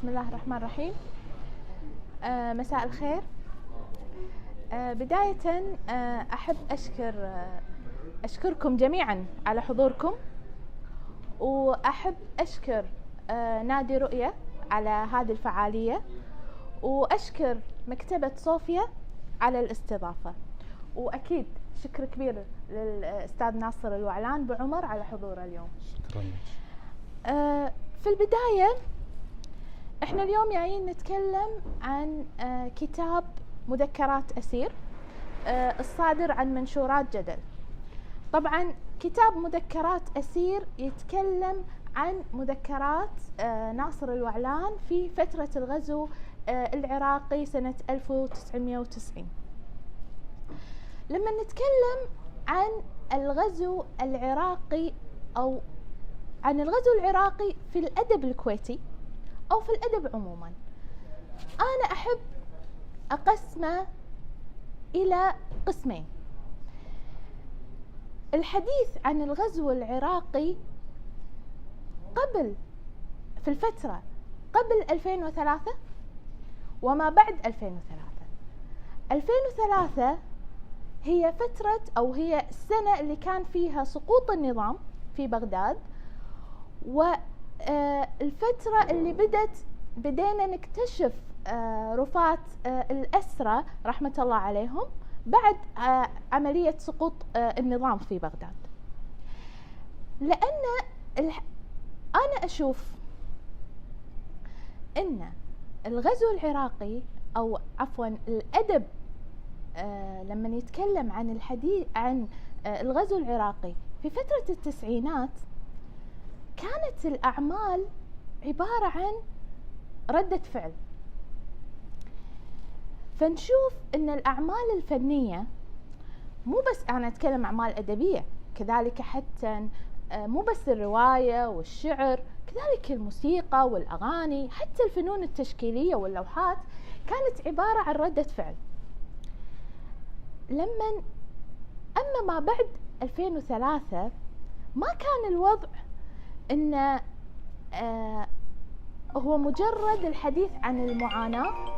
بسم الله الرحمن الرحيم. مساء الخير. بداية أحب أشكركم جميعا على حضوركم، وأحب أشكر نادي رؤية على هذه الفعالية، وأشكر مكتبة صوفيا على الاستضافة، وأكيد شكر كبير للأستاذ ناصر الوعلان بعمر على حضوره اليوم. شكرا. في البداية احنا اليوم جايين نتكلم عن كتاب مذكرات أسير الصادر عن منشورات جدل. طبعا كتاب مذكرات أسير يتكلم عن مذكرات ناصر الوعلان في فترة الغزو العراقي سنة 1990. لما نتكلم عن الغزو العراقي أو عن الغزو العراقي في الأدب الكويتي أو في الأدب عموما، أنا أحب أقسمه إلى قسمين. الحديث عن الغزو العراقي في الفترة قبل 2003 وما بعد 2003. 2003 هي فترة أو هي السنة اللي كان فيها سقوط النظام في بغداد، والفترة اللي بدينا نكتشف رفات الأسرى رحمة الله عليهم بعد عملية سقوط النظام في بغداد. لأن أنا أشوف أن الغزو العراقي أو عفوا الأدب لما يتكلم عن الحديث عن الغزو العراقي في فترة التسعينات، كانت الأعمال عبارة عن ردة فعل. فنشوف أن الأعمال الفنية مو بس أنا أتكلم أعمال أدبية، كذلك حتى مو بس الرواية والشعر، كذلك الموسيقى والأغاني، حتى الفنون التشكيلية واللوحات كانت عبارة عن ردة فعل. أما ما بعد 2003 ما كان الوضع إن هو مجرد الحديث عن المعاناة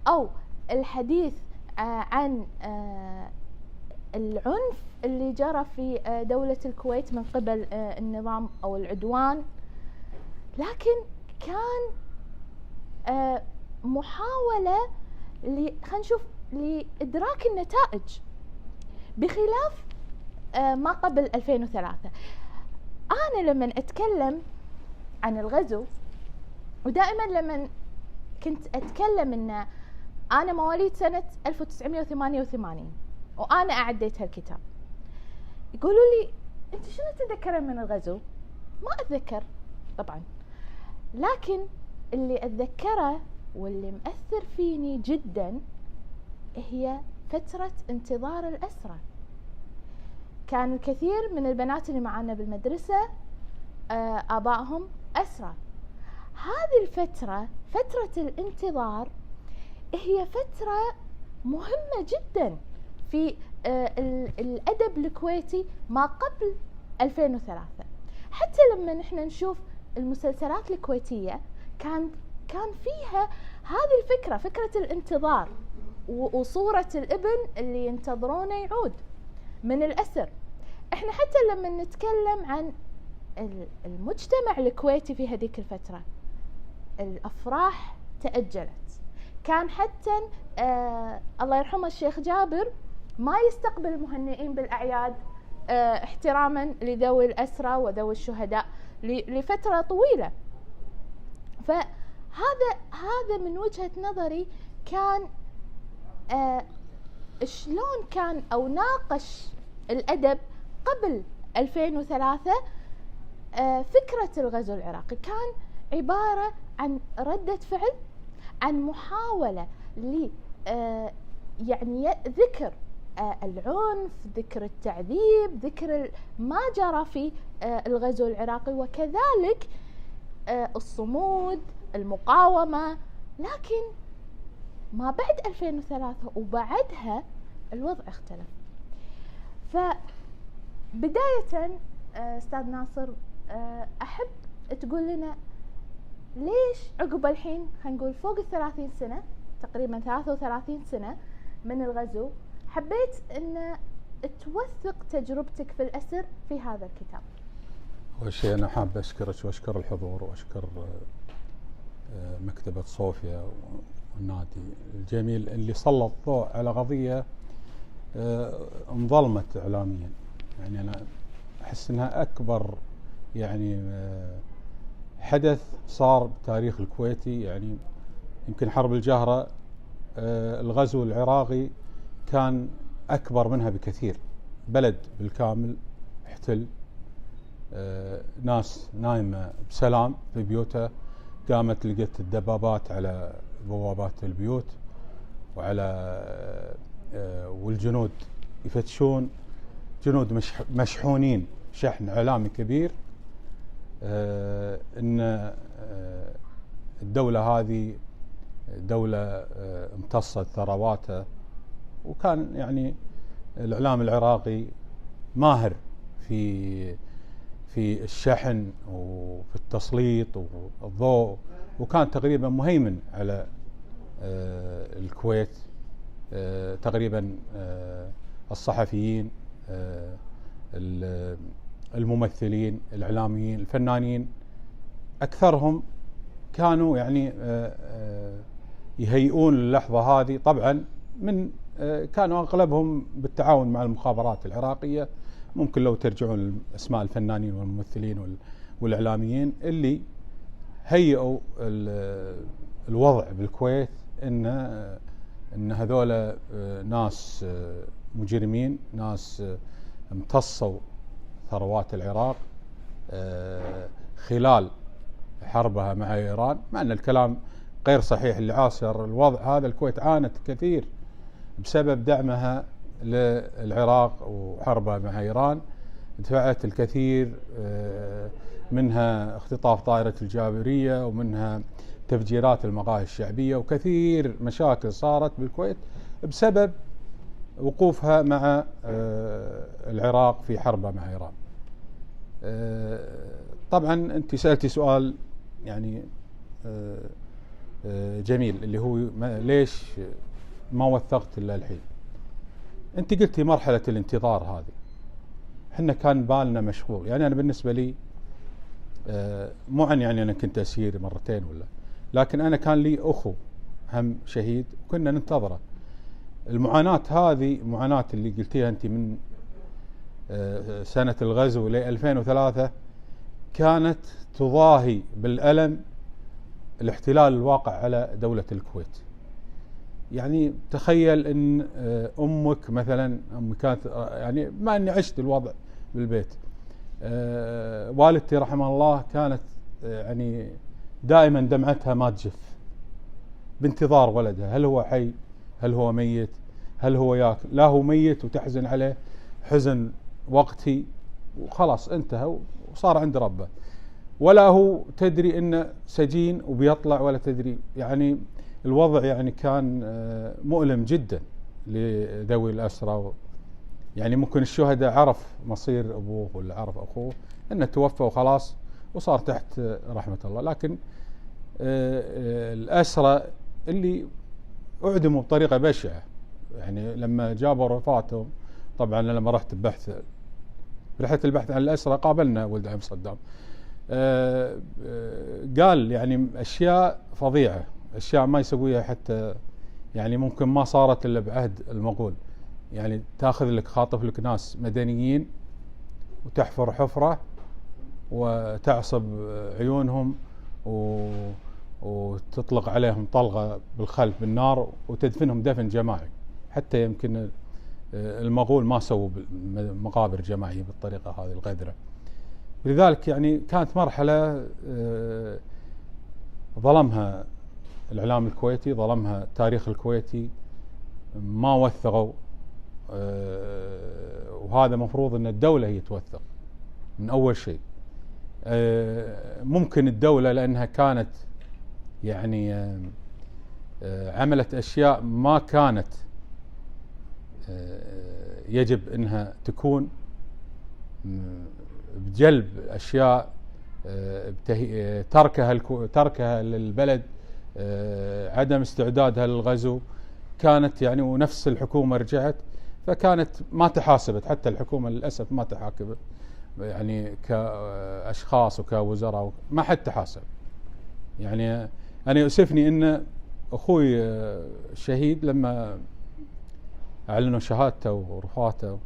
أو الحديث عن العنف اللي جرى في دولة الكويت من قبل النظام أو العدوان، لكن كان محاولة خلينا نشوف لإدراك النتائج بخلاف ما قبل 2003. أنا لما أتكلم عن الغزو، ودائما لما كنت أتكلم إن أنا مواليد سنة 1988 وأنا أعديت هالكتاب، يقولوا لي أنت شنو تتذكرين من الغزو؟ ما أتذكر طبعا، لكن اللي أتذكره واللي مأثر فيني جدا هي فترة انتظار الأسرى. كان الكثير من البنات اللي معانا بالمدرسة آبائهم أسرى. هذه الفترة، فترة الانتظار، هي فترة مهمة جدا في الأدب الكويتي ما قبل 2003. حتى لما نحن نشوف المسلسلات الكويتية كان فيها هذه الفكرة، فكرة الانتظار وصورة الابن اللي ينتظرونه يعود من الأسر. احنا حتى لما نتكلم عن المجتمع الكويتي في هذيك الفترة، الأفراح تأجلت. كان حتى الله يرحمه الشيخ جابر ما يستقبل المهنئين بالأعياد احتراما لذوي الأسرى وذوي الشهداء لفترة طويلة. فهذا من وجهة نظري كان شلون كان أو ناقش الأدب قبل 2003 فكرة الغزو العراقي. كان عبارة عن ردة فعل، عن محاولة يعني ذكر العنف، ذكر التعذيب، ذكر ما جرى في الغزو العراقي، وكذلك الصمود، المقاومة. لكن ما بعد 2003 وبعدها الوضع اختلف. فبداية أستاذ ناصر، أحب تقول لنا ليش عقب الحين خلينا نقول فوق 30 سنة، تقريبا 33 سنة من الغزو، حبيت ان توثق تجربتك في الأسر في هذا الكتاب؟ أول شيء أنا حاب أشكرك وأشكر الحضور وأشكر مكتبة صوفيا والنادي الجميل اللي سلط الضوء على قضية انظلمت إعلاميا. يعني أنا أحس أنها أكبر يعني حدث صار بالتاريخ الكويتي. يعني يمكن حرب الجهرة الغزو العراقي كان أكبر منها بكثير، بلد بالكامل احتل، ناس نايمة بسلام في بيوتها، قامت لقيت الدبابات على بوابات البيوت وعلى والجنود يفتشون، جنود مشحونين شحن إعلامي كبير إن الدولة هذه دولة امتصت ثرواتها. وكان يعني الإعلام العراقي ماهر في الشحن وفي التسليط والضوء، وكان تقريبا مهيمن على الكويت. تقريبا الصحفيين، الممثلين، الإعلاميين، الفنانين، أكثرهم كانوا يعني يهيئون اللحظة هذه. طبعا من كانوا أغلبهم بالتعاون مع المخابرات العراقية. ممكن لو ترجعون لأسماء الفنانين والممثلين والإعلاميين هيئوا الوضع بالكويت إن هذول ناس مجرمين، ناس امتصوا ثروات العراق خلال حربها مع إيران. مع أن الكلام غير صحيح اللي عاصر الوضع هذا. الكويت عانت كثير بسبب دعمها للعراق وحربها مع إيران، دفعت الكثير، منها اختطاف طائرة الجابرية، ومنها تفجيرات المقاهي الشعبية، وكثير مشاكل صارت بالكويت بسبب وقوفها مع العراق في حربها مع إيران. طبعا أنت سألتي سؤال يعني جميل، اللي هو ليش ما وثقت إلا الحين. أنت قلتي مرحلة الانتظار هذه، احنا كان بالنا مشغول. يعني أنا بالنسبة لي مو عن يعني أنا كنت أسير مرتين ولا، لكن أنا كان لي أخو هم شهيد وكنا ننتظره. المعاناة هذه، معاناة اللي قلتيها أنت من سنة الغزو ل 2003 كانت تضاهي بالألم الاحتلال الواقع على دولة الكويت. يعني تخيل ان امك مثلا، امي كانت يعني ما اني عشت الوضع بالبيت، والدتي رحمها الله كانت يعني دائما دمعتها ما تجف بانتظار ولدها، هل هو حي، هل هو ميت، هل هو ياكل. لا هو ميت وتحزن عليه حزن وقتي وخلاص انتهى وصار عند ربه، ولا هو تدري انه سجين وبيطلع ولا تدري. يعني الوضع يعني كان مؤلم جدا لذوي الأسرى. يعني ممكن الشهداء عرف مصير أبوه ولا عرف أخوه أنه توفى وخلاص وصار تحت رحمة الله، لكن الأسرى اللي أعدموا بطريقة بشعة. يعني لما جابوا رفاتهم، طبعا لما رحت رحلة البحث عن الأسرى قابلنا ولد عم صدام، قال يعني أشياء فظيعة، أشياء ما يسويها حتى يعني ممكن ما صارت إلا بعهد المغول. يعني تاخذ لك، خاطف لك ناس مدنيين وتحفر حفرة وتعصب عيونهم وتطلق عليهم طلقة بالخلف بالنار وتدفنهم دفن جماعي. حتى يمكن المغول ما سووا مقابر جماعية بالطريقة هذه الغدرة. لذلك يعني كانت مرحلة ظلمها الإعلام الكويتي، ظلمها التاريخ الكويتي، ما وثقوا. وهذا مفروض أن الدولة هي توثق من أول شيء. ممكن الدولة لأنها كانت يعني عملت أشياء ما كانت يجب أنها تكون، بجلب أشياء تركها للبلد، عدم استعدادها للغزو، كانت يعني ونفس الحكومة رجعت، فكانت ما تحاسبت، حتى الحكومة للأسف ما تحاكبت يعني كأشخاص وكوزراء، ما حد تحاسب. يعني أنا يؤسفني أن أخوي الشهيد لما أعلنوا شهادته ورفاته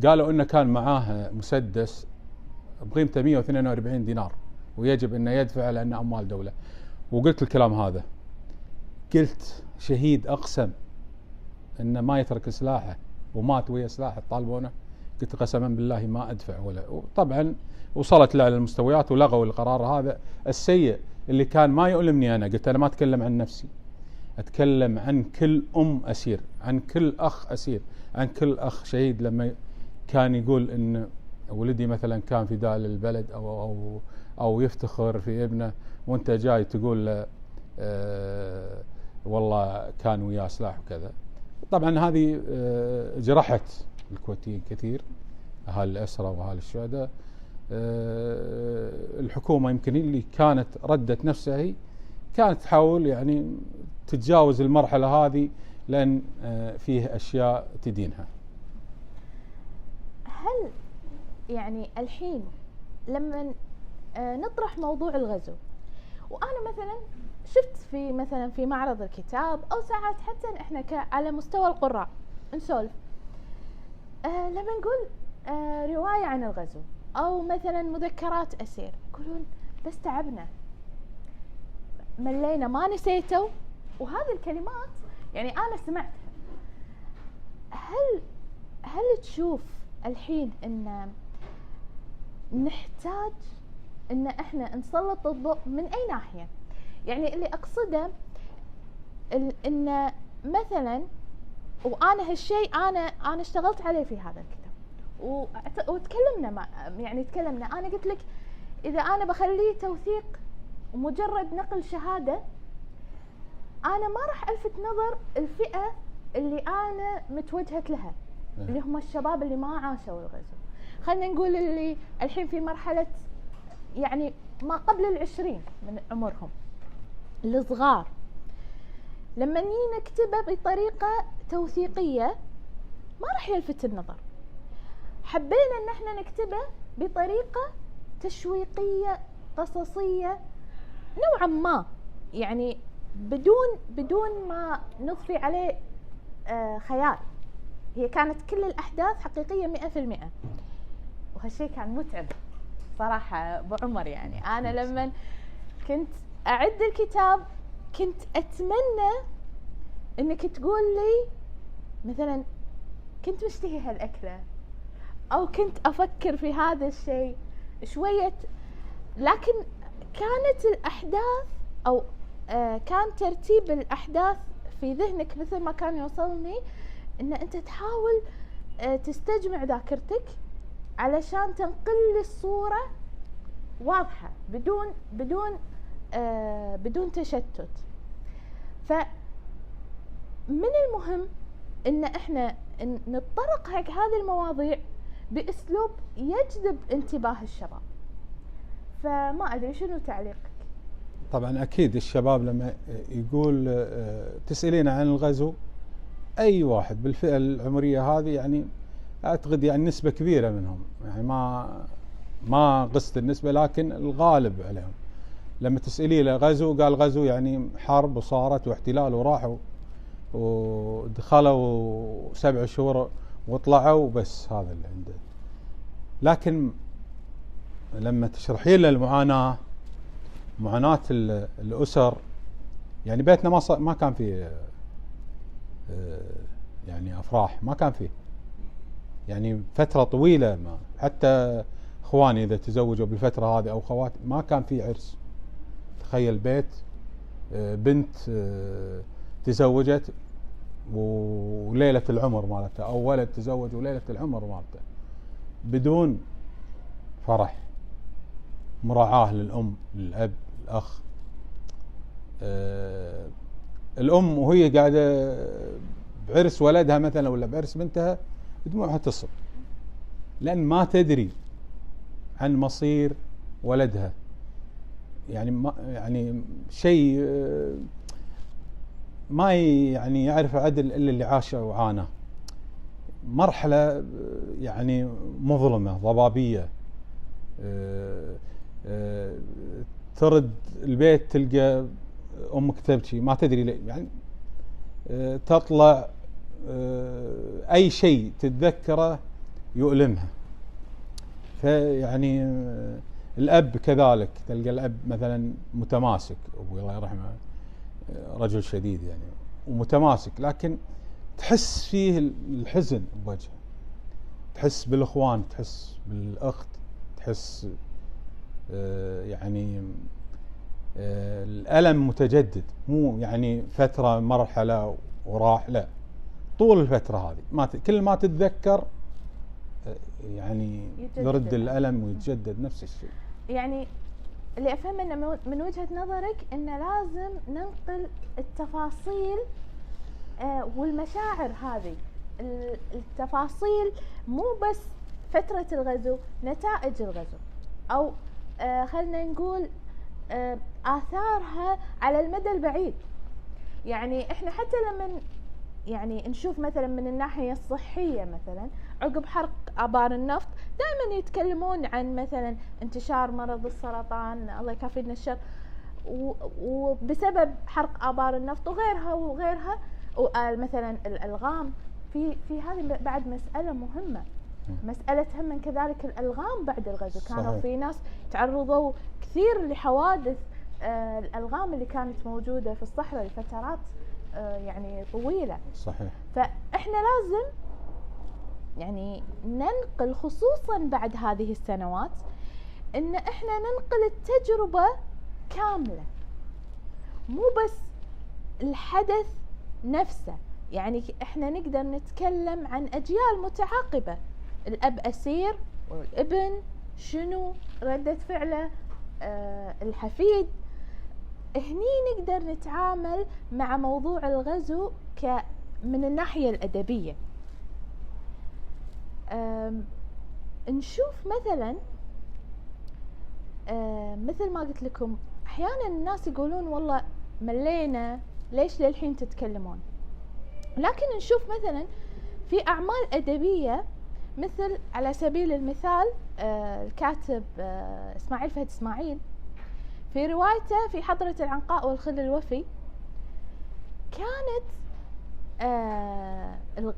قالوا أنه كان معاه مسدس بقيمته 142 دينار ويجب أنه يدفع لأنه أموال دولة. وقلت الكلام هذا، قلت شهيد أقسم أنه ما يترك سلاحه ومات ويا سلاحه طالبونه، قلت قسما بالله ما أدفع ولا. وطبعا وصلت لأعلى المستويات ولغوا القرار هذا السيء اللي كان ما يؤلمني. أنا قلت أنا ما أتكلم عن نفسي، أتكلم عن كل أم أسير، عن كل أخ أسير، عن كل أخ شهيد لما كان يقول إن ولدي مثلا كان فداء للبلد أو يفتخر في ابنه، وأنت جاي تقول له والله كان وياه سلاح وكذا. طبعا هذه جرحت الكويتيين كثير، أهالي الأسرى وأهالي الشهداء. الحكومة يمكن اللي كانت ردت نفسها هي كانت تحاول يعني تتجاوز المرحلة هذه، لأن فيه أشياء تدينها. هل يعني الحين لما نطرح موضوع الغزو، وأنا مثلا شفت في مثلا في معرض الكتاب أو ساعات حتى إحنا على مستوى القراء نسولف، لما نقول رواية عن الغزو أو مثلا مذكرات أسير، يقولون بس تعبنا، ملينا، ما نسيتوا. وهذه الكلمات يعني أنا سمعتها. هل تشوف الحين إن نحتاج إن إحنا نسلط الضوء من أي ناحية؟ يعني اللي أقصده إن مثلا، وأنا هالشيء أنا اشتغلت عليه في هذا الكتاب وتكلمنا يعني تكلمنا. أنا قلت لك إذا أنا بخليه توثيق ومجرد نقل شهادة، أنا ما راح ألفت نظر الفئة اللي أنا متوجهت لها، اللي هم الشباب اللي ما عاشوا الغزو. خلينا نقول اللي الحين في مرحلة يعني ما قبل 20 من عمرهم، الصغار. لما نيجي نكتبه بطريقة توثيقية ما راح يلفت النظر. حبينا ان احنا نكتبه بطريقة تشويقية قصصية نوعا ما، يعني بدون ما نضفي عليه خيال. هي كانت كل الأحداث حقيقية 100%، وهالشيء كان متعب صراحة أبو عمر. يعني أنا لما كنت أعد الكتاب كنت أتمنى إنك تقول لي مثلا كنت مشتهي هالأكلة، أو كنت أفكر في هذا الشيء شوية، لكن كانت الأحداث أو كان ترتيب الأحداث في ذهنك مثل ما كان يوصلني إن أنت تحاول تستجمع ذاكرتك علشان تنقل الصورة واضحة بدون تشتت. فمن المهم إن إحنا نتطرق حق هذه المواضيع بأسلوب يجذب انتباه الشباب. فما أدري شنو تعليقك؟ طبعا أكيد الشباب لما يقول تسألين عن الغزو، أي واحد بالفئة العمرية هذه يعني أعتقد يعني نسبة كبيرة منهم، يعني ما قصد النسبة لكن الغالب عليهم لما تسأليه له غزو، قال غزو يعني حرب وصارت واحتلال وراحوا ودخلوا 7 شهور وطلعوا، بس هذا اللي عنده. لكن لما تشرحي له المعاناة، معاناة الأسر، يعني بيتنا ما كان فيه يعني أفراح، ما كان فيه يعني فترة طويلة، ما حتى إخواني إذا تزوجوا بالفترة هذه أو خواتي ما كان فيه عرس. تخيل بيت بنت تزوجت وليلة العمر مالته، أو ولد تزوج وليلة العمر مالته بدون فرح، مراعاة للأم للأب الأخ. الأم وهي قاعدة بعرس ولدها مثلا ولا بعرس بنتها دموعها تصب، لأن ما تدري عن مصير ولدها، يعني ما يعني شيء ما يعني يعرف عدل الا اللي عاش وعانى. مرحله يعني مظلمه ضبابيه. ترد البيت تلقى امك تبكي ما تدري ليه، يعني تطلع اي شيء تتذكره يؤلمها. فيعني الاب كذلك، تلقى الاب مثلا متماسك، ابوي الله يرحمه رجل شديد يعني ومتماسك، لكن تحس فيه الحزن بوجهه، تحس بالاخوان، تحس بالاخت، تحس يعني الالم متجدد، مو يعني فتره مرحله وراح، لا طول الفتره هذه ما كل ما تتذكر يعني يرد الالم ويتجدد نفس الشيء. يعني اللي افهم انه من وجهة نظرك انه لازم ننقل التفاصيل والمشاعر هذه، التفاصيل مو بس فترة الغزو، نتائج الغزو، او خلنا نقول آثارها على المدى البعيد. يعني احنا حتى لما يعني نشوف مثلا من الناحية الصحية، مثلا عقب حرق آبار النفط دائما يتكلمون عن مثلا انتشار مرض السرطان، الله يكافينا الشر، وبسبب حرق آبار النفط وغيرها مثلا الألغام. في هذه بعد مسألة مهمة، مسألة هم كذلك الألغام بعد الغزو. كانوا في ناس تعرضوا كثير لحوادث الألغام اللي كانت موجودة في الصحراء لفترات يعني طويلة. صحيح. فإحنا لازم يعني ننقل خصوصا بعد هذه السنوات، إن إحنا ننقل التجربة كاملة، مو بس الحدث نفسه. يعني إحنا نقدر نتكلم عن أجيال متعاقبة، الأب أسير والابن شنو ردة فعله، الحفيد. هني نقدر نتعامل مع موضوع الغزو من الناحية الأدبية. نشوف مثلا مثل ما قلت لكم، أحيانا الناس يقولون والله ملينا، ليش للحين تتكلمون؟ لكن نشوف مثلا في أعمال أدبية، مثل على سبيل المثال الكاتب إسماعيل فهد إسماعيل في روايته في حضرة العنقاء والخل الوفي،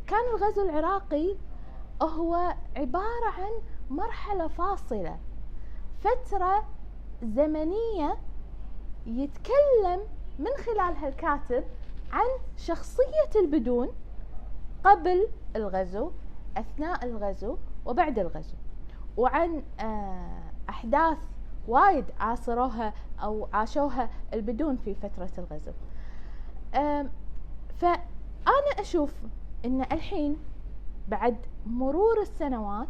كان الغزو العراقي هو عبارة عن مرحلة فاصلة، فترة زمنية يتكلم من خلالها الكاتب عن شخصية البدون قبل الغزو، أثناء الغزو، وبعد الغزو، وعن أحداث وايد عاصروها أو عاشوها البدون في فترة الغزو. فأنا أشوف إن الحين بعد مرور السنوات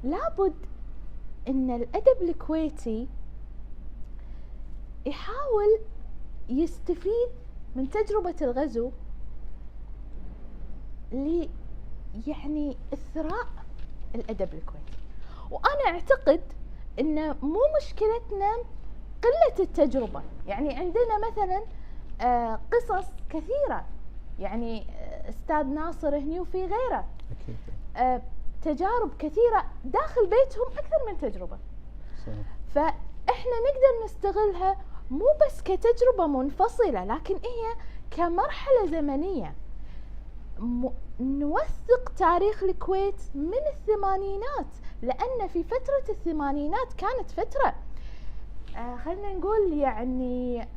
لابد إن الأدب الكويتي يحاول يستفيد من تجربة الغزو يعني إثراء الأدب الكويتي. وأنا أعتقد إن مو مشكلتنا قلة التجربة، يعني عندنا مثلا قصص كثيرة، يعني أستاذ ناصر هني وفي غيره تجارب كثيرة داخل بيتهم أكثر من تجربة. فإحنا نقدر نستغلها مو بس كتجربة منفصلة، لكن هي كمرحلة زمنية. نوثق تاريخ الكويت من الثمانينات، لأن في فترة الثمانينات كانت فترة خلنا نقول يعني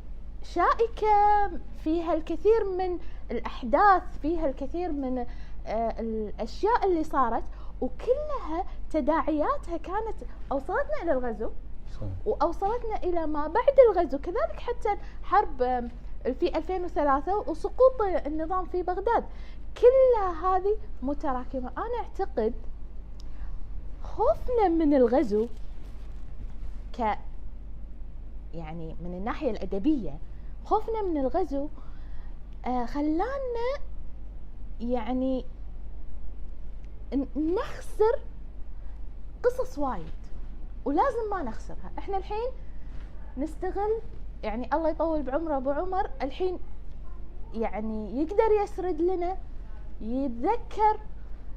شائكة، فيها الكثير من الأحداث، فيها الكثير من الأشياء اللي صارت، وكلها تداعياتها كانت أوصلتنا إلى الغزو وأوصلتنا إلى ما بعد الغزو، كذلك حتى حرب في 2003 وسقوط النظام في بغداد، كلها هذه متراكمة. أنا أعتقد خوفنا من الغزو يعني من الناحية الأدبية، خوفنا من الغزو خلانا يعني نخسر قصص وايد، ولازم ما نخسرها. احنا الحين نستغل، يعني الله يطول بعمره ابو عمر، الحين يعني يقدر يسرد لنا، يتذكر،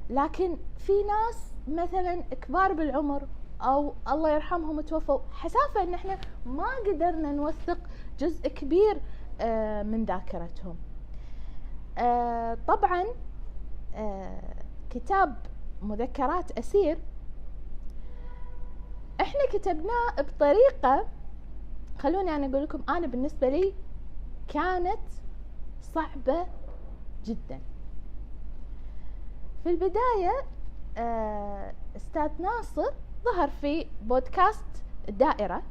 لكن في ناس مثلا كبار بالعمر او الله يرحمهم توفوا، حسافة ان احنا ما قدرنا نوثق جزء كبير من ذاكرتهم. طبعا كتاب مذكرات أسير احنا كتبناه بطريقة، خلوني انا اقول لكم، انا بالنسبة لي كانت صعبة جدا. في البداية استاذ ناصر ظهر في بودكاست الدائرة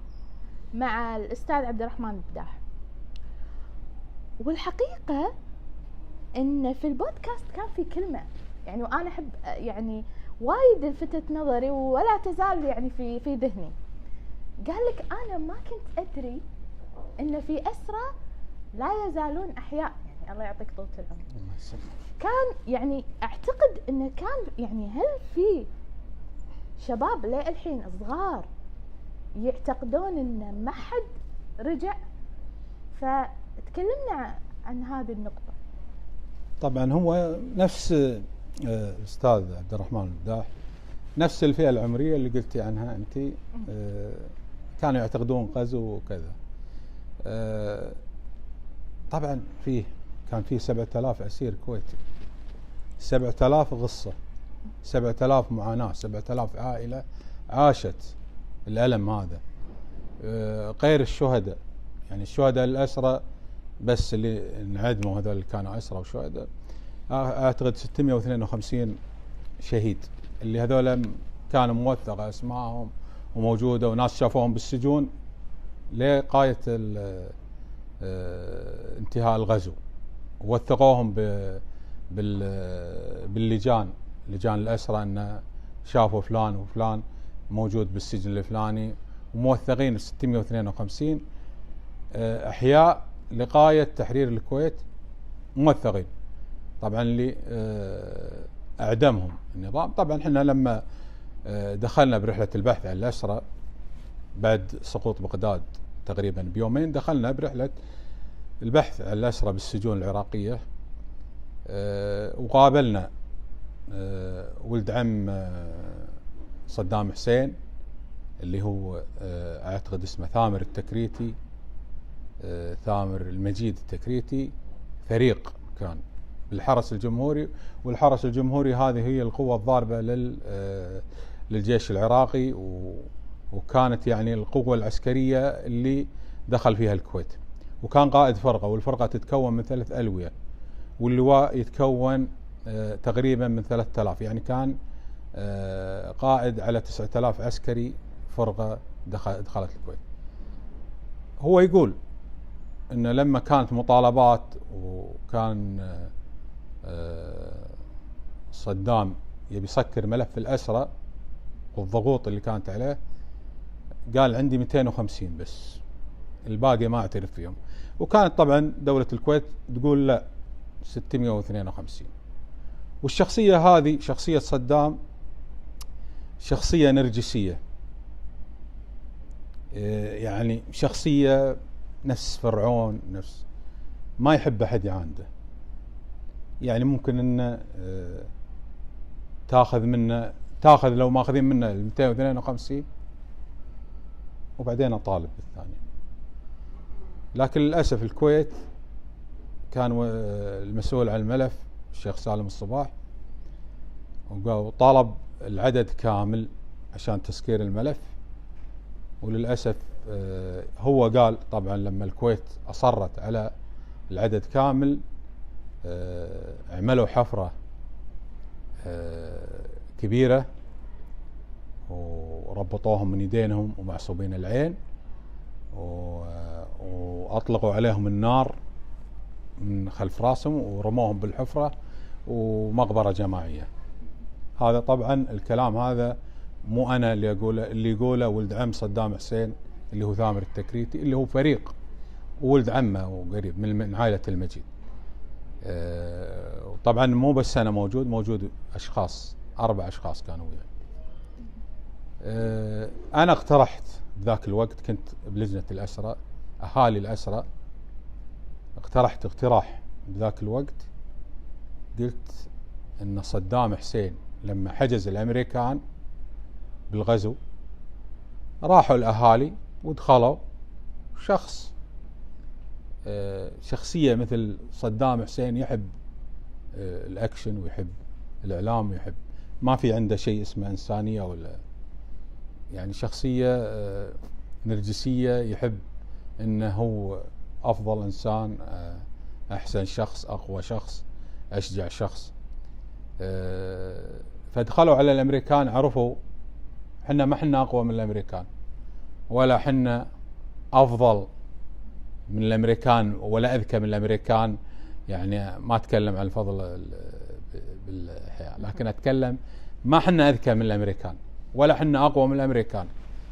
مع الاستاذ عبد الرحمن البداح، والحقيقة ان في البودكاست كان في كلمة يعني وانا احب يعني وايد لفتت نظري ولا تزال يعني في ذهني. قال لك انا ما كنت ادري ان في اسرى لا يزالون احياء، يعني الله يعطيك طولة العمر. كان يعني اعتقد انه كان يعني هل في شباب للحين صغار يعتقدون ان ما حد رجع؟ فتكلمنا عن هذه النقطة. طبعا هو نفس الاستاذ عبد الرحمن البداح، نفس الفئة العمرية اللي قلتي عنها انت، كانوا يعتقدون غزو وكذا. طبعا كان فيه 7000 أسير كويتي، 7000 غصة، 7000 معاناة، 7000 عائلة عاشت الألم هذا، غير الشهداء. يعني الشهداء الأسرى بس اللي انعدموا، هذول اللي كانوا أسرى وشهداء، أعتقد 652 شهيد، اللي هذول كانوا موثقة أسمائهم وموجودة، وناس شافوهم بالسجون لغاية انتهاء الغزو، ووثقوهم باللجان، لجان الأسرى، أن شافوا فلان وفلان موجود بالسجن الفلاني، وموثقين 652 أحياء لغاية تحرير الكويت موثقين. طبعا اللي أعدمهم النظام. طبعا احنا لما دخلنا برحلة البحث عن الأسرى بعد سقوط بغداد تقريبا بيومين، دخلنا برحلة البحث عن الأسرى بالسجون العراقية، وقابلنا ولد عم صدام حسين اللي هو أعتقد اسمه ثامر التكريتي، ثامر المجيد التكريتي، فريق كان بالحرس الجمهوري. والحرس الجمهوري هذه هي القوة الضاربة للجيش العراقي، وكانت يعني القوة العسكرية اللي دخل فيها الكويت. وكان قائد فرقة، والفرقة تتكون من 3 ألوية، واللواء يتكون تقريبا من 3000، يعني كان قائد على 9000 عسكري فرقة دخلت الكويت. هو يقول إن لما كانت مطالبات وكان صدام يبي يسكر ملف الأسرى والضغوط اللي كانت عليه، قال عندي 250 بس، الباقي ما اعترف فيهم. وكانت طبعا دولة الكويت تقول لا 652. والشخصية هذه، شخصية صدام، شخصية نرجسية، يعني شخصية نفس فرعون، نفس ما يحب أحد يعانده. يعني ممكن أن تاخذ لو ماخذين منه 252 وبعدين أطالب بالثانية. لكن للأسف الكويت كان المسؤول عن الملف الشيخ سالم الصباح، وطالب العدد كامل عشان تسكير الملف. وللأسف هو قال طبعا لما الكويت أصرت على العدد كامل، عملوا حفرة كبيرة وربطوهم من يدينهم ومعصوبين العين، وأطلقوا عليهم النار من خلف راسهم ورموهم بالحفرة، ومقبرة جماعية. هذا طبعا الكلام هذا مو أنا اللي أقوله، اللي يقوله ولد عم صدام حسين اللي هو ثامر التكريتي، اللي هو فريق وولد عمه وقريب من عائلة المجيد. طبعا مو بس أنا موجود أشخاص، 4 أشخاص كانوا وياي. أنا اقترحت بذاك الوقت، كنت بلجنة الأسرة، أهالي الأسرة، اقترحت اقتراح بذاك الوقت، قلت أن صدام حسين لما حجز الأمريكان بالغزو راحوا الأهالي ودخلوا شخص شخصية مثل صدام حسين يحب الأكشن ويحب الإعلام ويحب، ما في عنده شيء اسمه إنسانية ولا يعني شخصية نرجسية، يحب انه هو افضل انسان، احسن شخص، اقوى شخص، اشجع شخص. فدخلوا على الامريكان، عرفوا حنا ما حنا اقوى من الامريكان ولا حنا افضل من الامريكان ولا اذكى من الامريكان، يعني ما اتكلم عن الفضل بالحياة، لكن اتكلم ما حنا اذكى من الامريكان ولا حنا اقوى من الامريكان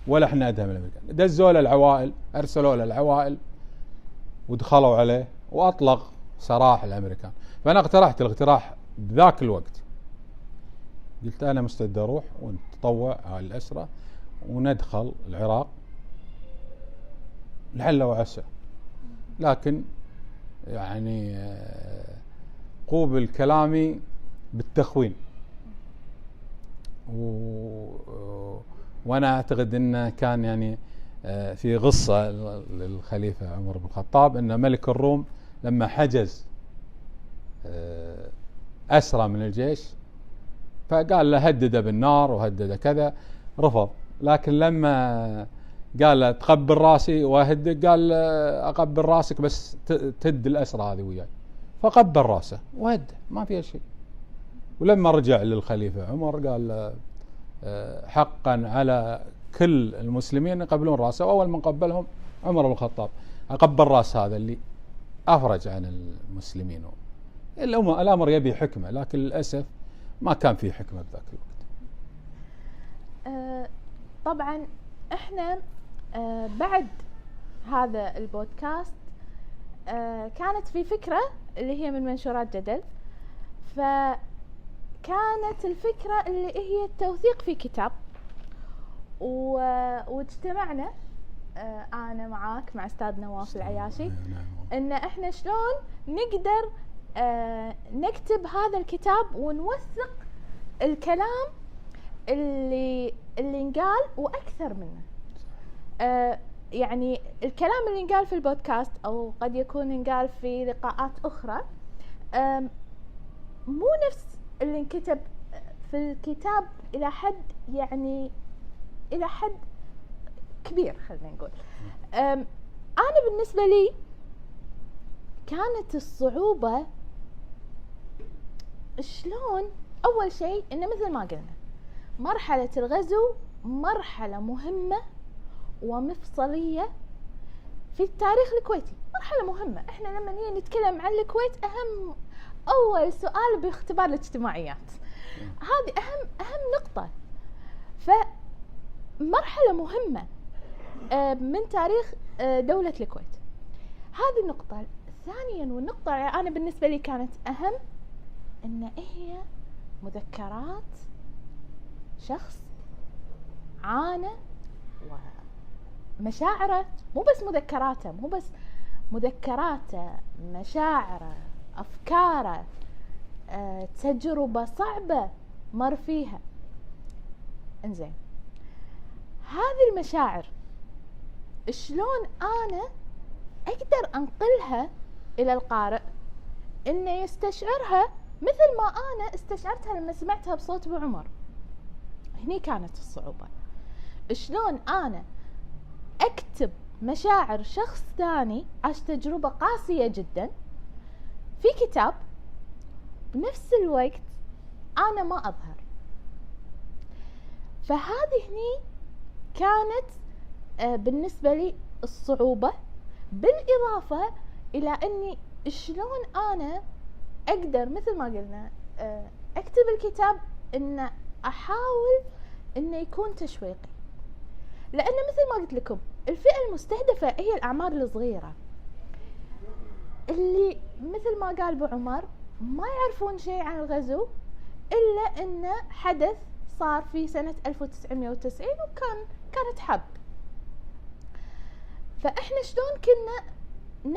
ولا احنا ادهم من الامريكان. دزوا له العوائل، ارسلوا له العوائل ودخلوا عليه واطلق سراح الامريكان. فانا اقترحت الاقتراح بذاك الوقت، قلت انا مستعد اروح ونتطوع على الاسرة وندخل العراق لعل وعسى، لكن يعني قوبل كلامي بالتخوين، وانا اعتقد انه كان يعني في قصة للخليفة عمر بن الخطاب، ان ملك الروم لما حجز اسرى من الجيش فقال له هدده بالنار وهدده كذا، رفض. لكن لما قال له تقبل راسي واهدك، قال اقبل راسك بس تد الاسرى هذه وياي، فقبل راسه وهده، ما فيها شيء. ولما رجع للخليفة عمر قال حقا على كل المسلمين يقبلون راسه، واول من قبلهم عمر بن الخطاب، اقبل راس هذا اللي افرج عن المسلمين. الامر يبي حكمة، لكن للاسف ما كان في حكمة بذاك الوقت. طبعا احنا بعد هذا البودكاست كانت في فكرة اللي هي من منشورات جدل، فكانت الفكرة اللي هي التوثيق في كتاب، واجتمعنا انا معاك مع استاذ نواف العياشي ان احنا شلون نقدر نكتب هذا الكتاب ونوثق الكلام اللي انقال واكثر منه. يعني الكلام اللي انقال في البودكاست او قد يكون انقال في لقاءات اخرى مو نفس اللي انكتب في الكتاب الى حد، يعني الى حد كبير خلينا نقول. انا بالنسبة لي كانت الصعوبة شلون، اول شيء انه مثل ما قلنا مرحلة الغزو مرحلة مهمة ومفصلية في التاريخ الكويتي، مرحلة مهمة. احنا لما نيجي نتكلم عن الكويت اول سؤال باختبار الاجتماعيات، هذه اهم نقطة. فمرحلة مهمة من تاريخ دولة الكويت، هذه النقطة. ثانيا والنقطة انا بالنسبة لي كانت اهم، ان هي مذكرات شخص عانى ومشاعره، مو بس مذكراته، مو بس مذكراته، مشاعره، أفكاره، تجربة صعبة مر فيها. انزين، هذه المشاعر شلون أنا أقدر أنقلها إلى القارئ إنه يستشعرها مثل ما أنا استشعرتها لما سمعتها بصوت أبو عمر. هني كانت الصعوبة، شلون أنا أكتب مشاعر شخص ثاني عاش تجربة قاسية جدا في كتاب، بنفس الوقت أنا ما أظهر. فهذه هني كانت بالنسبة لي الصعوبة، بالإضافة إلى أني شلون أنا أقدر مثل ما قلنا أكتب الكتاب إن أحاول إنه يكون تشويقي، لأن مثل ما قلت لكم الفئة المستهدفة هي الأعمار الصغيرة اللي مثل ما قال أبو عمر ما يعرفون شيء عن الغزو إلا إنه حدث صار في سنة 1990 كانت حرب. فإحنا شلون كنا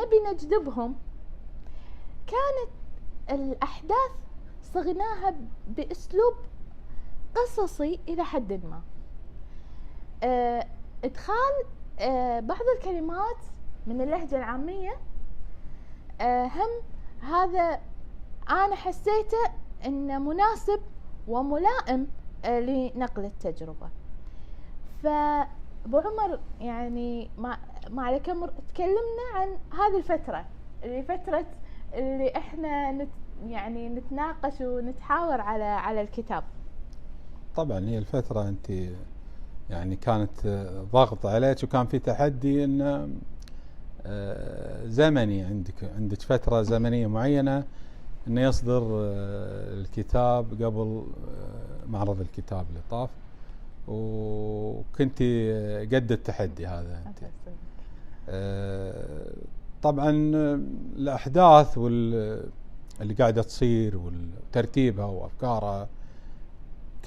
نبي نجذبهم؟ كانت الأحداث صغناها بأسلوب قصصي إلى حد ما. إدخال بعض الكلمات من اللهجة العامية هم هذا أنا حسيته إنه مناسب وملائم لنقل التجربة. فأبو عمر يعني ما عليك تكلمنا عن هذه الفترة اللي إحنا يعني نتناقش ونتحاور على الكتاب. طبعا هي الفترة أنت يعني كانت ضغط عليك وكان في تحدي إنه زمني، عندك فترة زمنية معينة إنه يصدر الكتاب قبل معرض الكتاب اللي طاف، وكنت قد التحدي هذا أنت. طبعا الأحداث اللي قاعدة تصير وترتيبها وأفكارها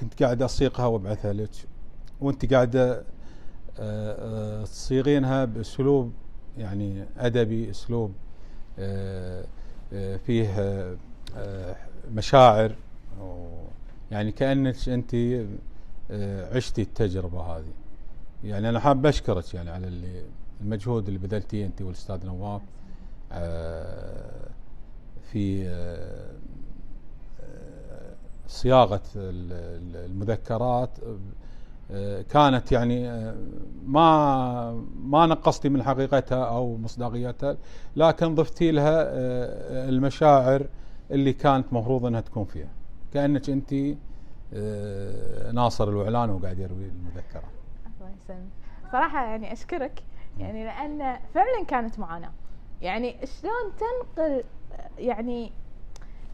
كنت قاعدة أصيغها وابعثها لك، وانت قاعدة تصيغينها بأسلوب يعني أدبي، أسلوب فيه مشاعر، يعني كأنك أنت عشتي التجربة هذه. يعني أنا حاب أشكرك يعني على المجهود اللي بذلتيه أنت والأستاذ نواف في صياغة المذكرات. كانت يعني ما نقصتي من حقيقتها أو مصداقيتها، لكن ضفتي لها المشاعر اللي كانت مفروض أنها تكون فيها، كأنك أنت ناصر الوعلان وقاعد يروي المذكرات. الله يسلمك. صراحة يعني أشكرك، يعني لأن فعلا كانت معاناة. يعني شلون تنقل، يعني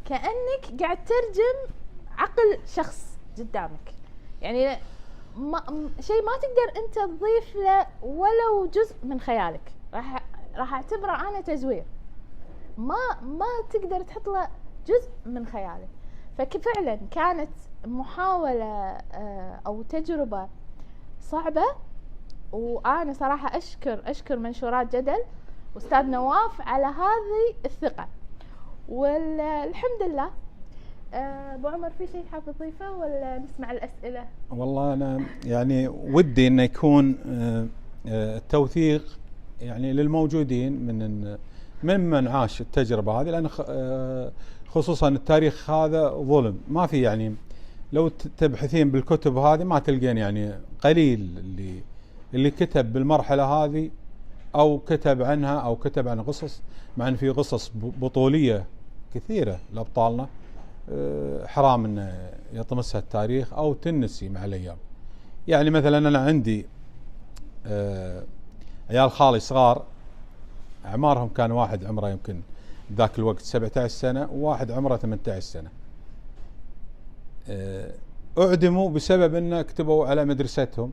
كأنك قاعد ترجم عقل شخص قدامك، يعني شيء ما تقدر أنت تضيف له ولو جزء من خيالك. راح أعتبره أنا تزوير، ما تقدر تحط له جزء من خيالك. ففعلا كانت محاولة أو تجربة صعبة، وأنا صراحة أشكر منشورات جدل وأستاذ نواف على هذه الثقة، والحمد لله. أبو عمر في شيء حاب تضيفه ولا نسمع الأسئلة؟ والله أنا يعني ودي إنه يكون التوثيق يعني للموجودين ممن عاش التجربة هذه، لأن خصوصا التاريخ هذا ظلم، ما في يعني لو تبحثين بالكتب هذه ما تلقين، يعني قليل اللي كتب بالمرحلة هذه أو كتب عنها أو كتب عن قصص، مع أن في قصص بطولية كثيرة لأبطالنا حرام أن يطمسها التاريخ أو تنسي مع الأيام. يعني مثلا أنا عندي عيال خالي صغار، أعمارهم كان واحد عمره يمكن ذاك الوقت 17 سنة وواحد عمره 18 سنة، أعدموا بسبب أن كتبوا على مدرستهم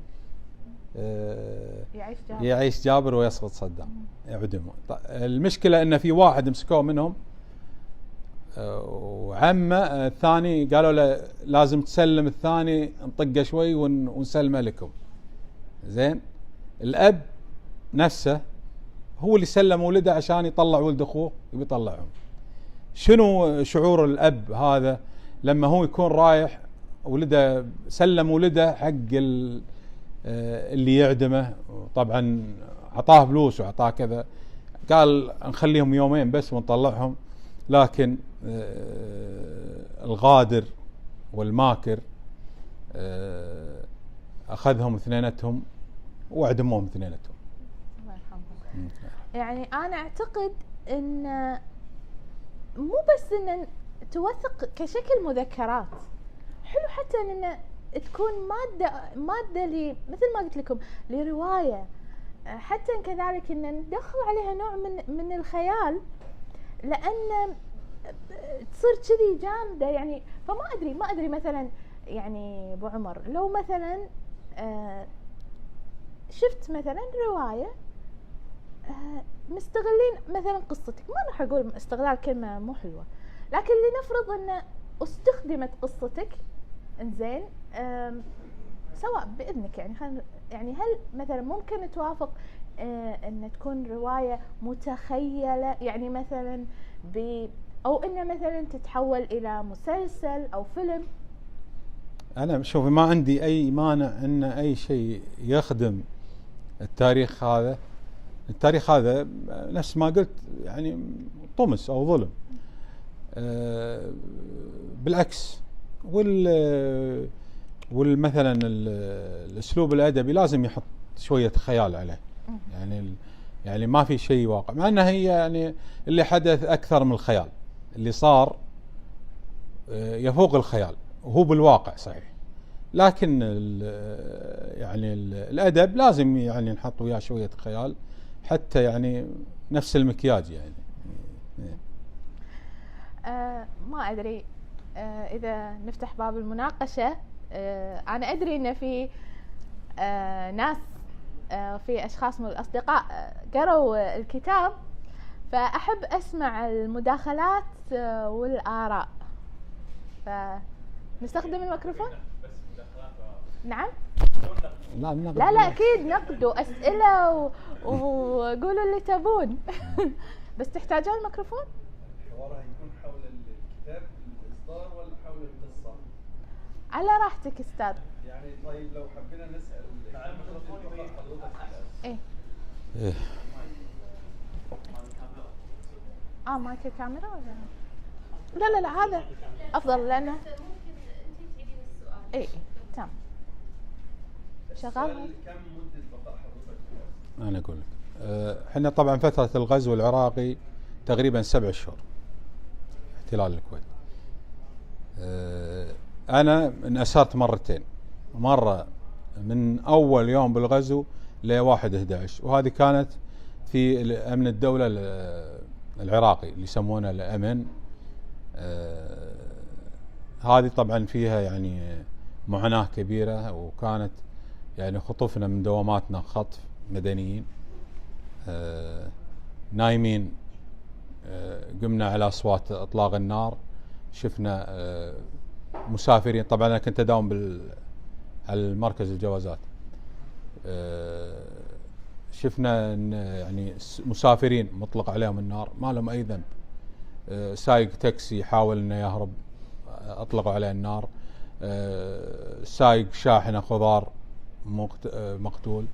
يعيش جابر ويسقط صدام، يعدموا. المشكلة أن في واحد مسكوه منهم وعمه الثاني قالوا له لازم تسلم الثاني، نطقه شوي ونسلمه لكم. زين، الأب نفسه هو اللي سلم ولده عشان يطلع ولد أخوه يبي يطلعهم. شنو شعور الأب هذا لما هو يكون رايح ولده سلم ولده حق اللي يعدمه؟ طبعا عطاه فلوس وعطاه كذا، قال نخليهم يومين بس ونطلعهم، لكن الغادر والماكر أخذهم اثنينتهم وأعدموهم اثنينتهم. الله يرحمهم. يعني أنا أعتقد أن مو بس أن توثق كشكل مذكرات، حلو حتى أن تكون مادة مثل ما قلت لكم لرواية، حتى كذلك أن ندخل عليها نوع من الخيال، لأن تصير كذي جامدة. يعني فما أدري مثلا، يعني أبو عمر لو مثلا شفت مثلا رواية مستغلين مثلا قصتك، ما راح أقول استغلال كلمة مو حلوة، لكن لنفرض أن استخدمت قصتك انزين سواء باذنك يعني يعني هل مثلا ممكن توافق ان تكون روايه متخيله، يعني مثلا او ان مثلا تتحول الى مسلسل او فيلم؟ انا شوفي ما عندي اي مانع ان اي شيء يخدم التاريخ هذا. التاريخ هذا نفس ما قلت يعني طمس او ظلم. بالعكس، والمثلا الاسلوب الادبي لازم يحط شويه خيال عليه. يعني ما في شيء واقع، مع انه هي يعني اللي حدث اكثر من الخيال، اللي صار يفوق الخيال وهو بالواقع صحيح. لكن يعني الادب لازم يعني نحط وياه شويه خيال حتى يعني نفس المكياج يعني. ما ادري اذا نفتح باب المناقشه. انا ادري ان في ناس، في اشخاص من الاصدقاء قروا الكتاب، فاحب اسمع المداخلات والاراء. فنستخدم الميكروفون. نعم. لا اكيد نقد واسئله وقولوا اللي تبون. بس تحتاجون الميكروفون. الحوار هيكون حول الكتاب الاصدار ولا حول القصه؟ على راحتك استاذ. يعني طيب لو حبينا نسال حضرتك ايه مايك الكاميرا ولا لا هذا افضل لانه ممكن انت تعيدين السؤال. ايه تمام. شغال. كم مده بقاء حضرتك في الأرض؟ انا اقول لك احنا طبعا فتره الغزو العراقي تقريبا 7 شهور احتلال الكويت. انا انأسرت مرتين، مره من اول يوم بالغزو ل 1/11، وهذه كانت في امن الدوله العراقي اللي يسمونه الامن. هذه طبعا فيها يعني معاناه كبيره، وكانت يعني خطفنا من دواماتنا خطف مدنيين نايمين. قمنا على اصوات اطلاق النار، شفنا مسافرين. طبعا انا كنت اداوم على المركز الجوازات. شفنا يعني مسافرين مطلق عليهم النار ما لهم اي ذنب. سايق تاكسي حاول انه يهرب، اطلقوا عليه النار. سايق شاحنه خضار مقتول.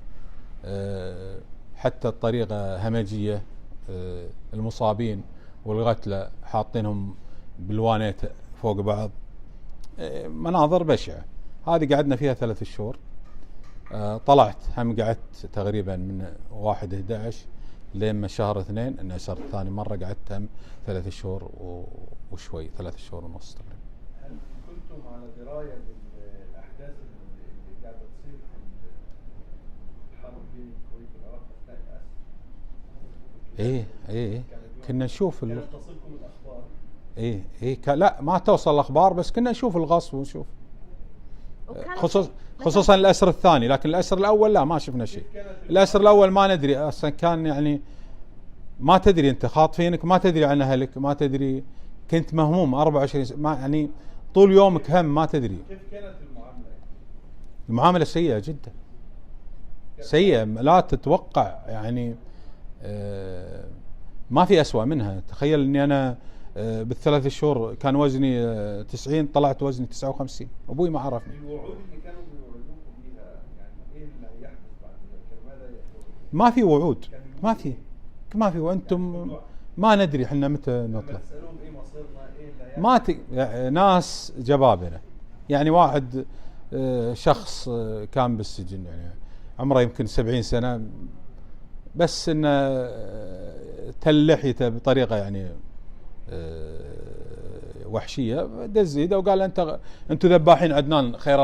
حتى الطريقه همجيه. المصابين والقتلى حاطينهم بالوانيت فوق بعض. مناظر بشعه. هذه قعدنا فيها 3 شهور. طلعت هم قعدت تقريبا من 1/11 لين شهر 2 انأسرت ثاني مره، قعدت هم 3 شهور وشوي، 3 شهور ونص تقريبا. هل كنتم على درايه بالاحداث اللي قاعده تصير في الحرب بين الكويت والعراق اثناء الاسر؟ ايه كنا نشوف كانت تصلكم الاخبار؟ لا ما توصل الاخبار، بس كنا نشوف الغصب ونشوف خصوصا مثلاً الاسر الثاني، لكن الاسر الاول لا ما شفنا شيء. الاسر الاول ما ندري اصلا، كان يعني ما تدري انت خاطفينك، ما تدري عن اهلك، ما تدري. كنت مهموم 24 ما يعني طول يومك هم ما تدري. كيف كانت المعامله؟ المعامله سيئه جدا، سيئه لا تتوقع يعني. ما في أسوأ منها. تخيل اني انا بال3 شهور كان وزني 90، طلعت وزني 59. ابوي ما عرفني. الوعود اللي كانوا بيوعدوكم بيها يعني ايه اللي هيحدث بعد ذلك؟ ماذا يحدث؟ ما في وعود، ما في وانتم ما ندري احنا متى نطلع. تسالون ايه مصيرنا، ايه اللي ما يعني ناس جبابره. يعني واحد شخص كان بالسجن يعني عمره يمكن 70 سنه، بس انه تل لحيته بطريقه يعني وحشيه، دز ايده وقال انتم ذباحين. عدنان خير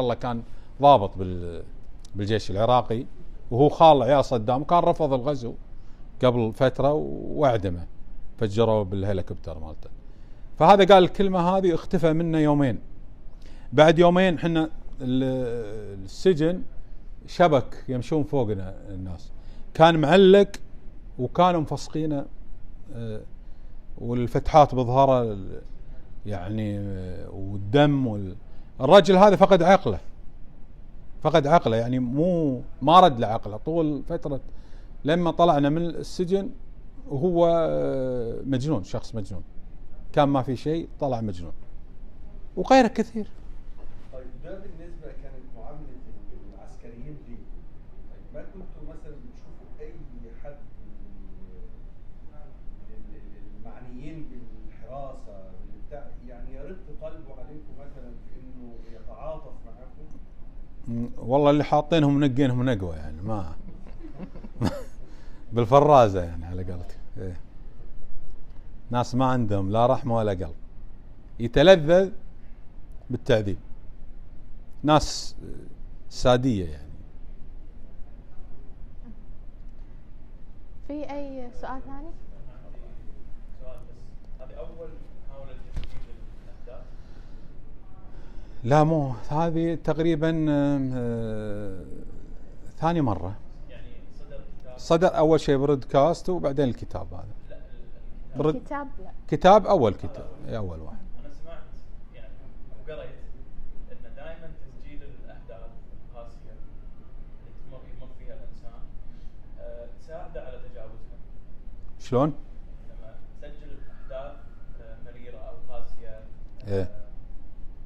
الله كان ضابط بالجيش العراقي، وهو خال عيال صدام، كان رفض الغزو قبل فتره واعدمه، فجروه بالهليكوبتر مالته. فهذا قال الكلمه هذه، اختفى منا يومين. بعد يومين احنا السجن شبك يمشون فوقنا الناس، كان معلق وكانوا مفسخينه والفتحات بظهره يعني، والدم الرجل هذا فقد عقله يعني ما رد لعقله طول فترة لما طلعنا من السجن، وهو مجنون، شخص مجنون، كان ما في شيء، طلع مجنون، وغيره كثير. طيب ده بالنسبه كانت معامله العسكريين ليه؟ طيب ما كنتوا مثلا بتشوفوا اي حد المعنيين بالحراسه بتاع يعني يرق قلبه عليكم مثلا في انه يتعاطف معكم؟ والله اللي حاطينهم منقينهم نقوه يعني ما بالفرازه يعني على قولتك. إيه. ناس ما عندهم لا رحمه ولا قلب، يتلذذ بالتعذيب، ناس ساديه يعني. في اي سؤال ثاني؟ سؤال بس، هذه أول محاولة لتنفيذ الأهداف؟ لا مو هذه تقريبا ثاني مره. يعني صدر كتاب؟ صدر اول شيء برودكاست وبعدين الكتاب هذا. لا الكتاب لا. كتاب اول كتاب اول واحد. أنا سمعت يعني وقريت أن دائما تسجيل الأهداف القاسية اللي يمر فيها الإنسان تساعده على تجاوزها. شلون؟ لما تسجل أهداف مريرة أو قاسية إيه.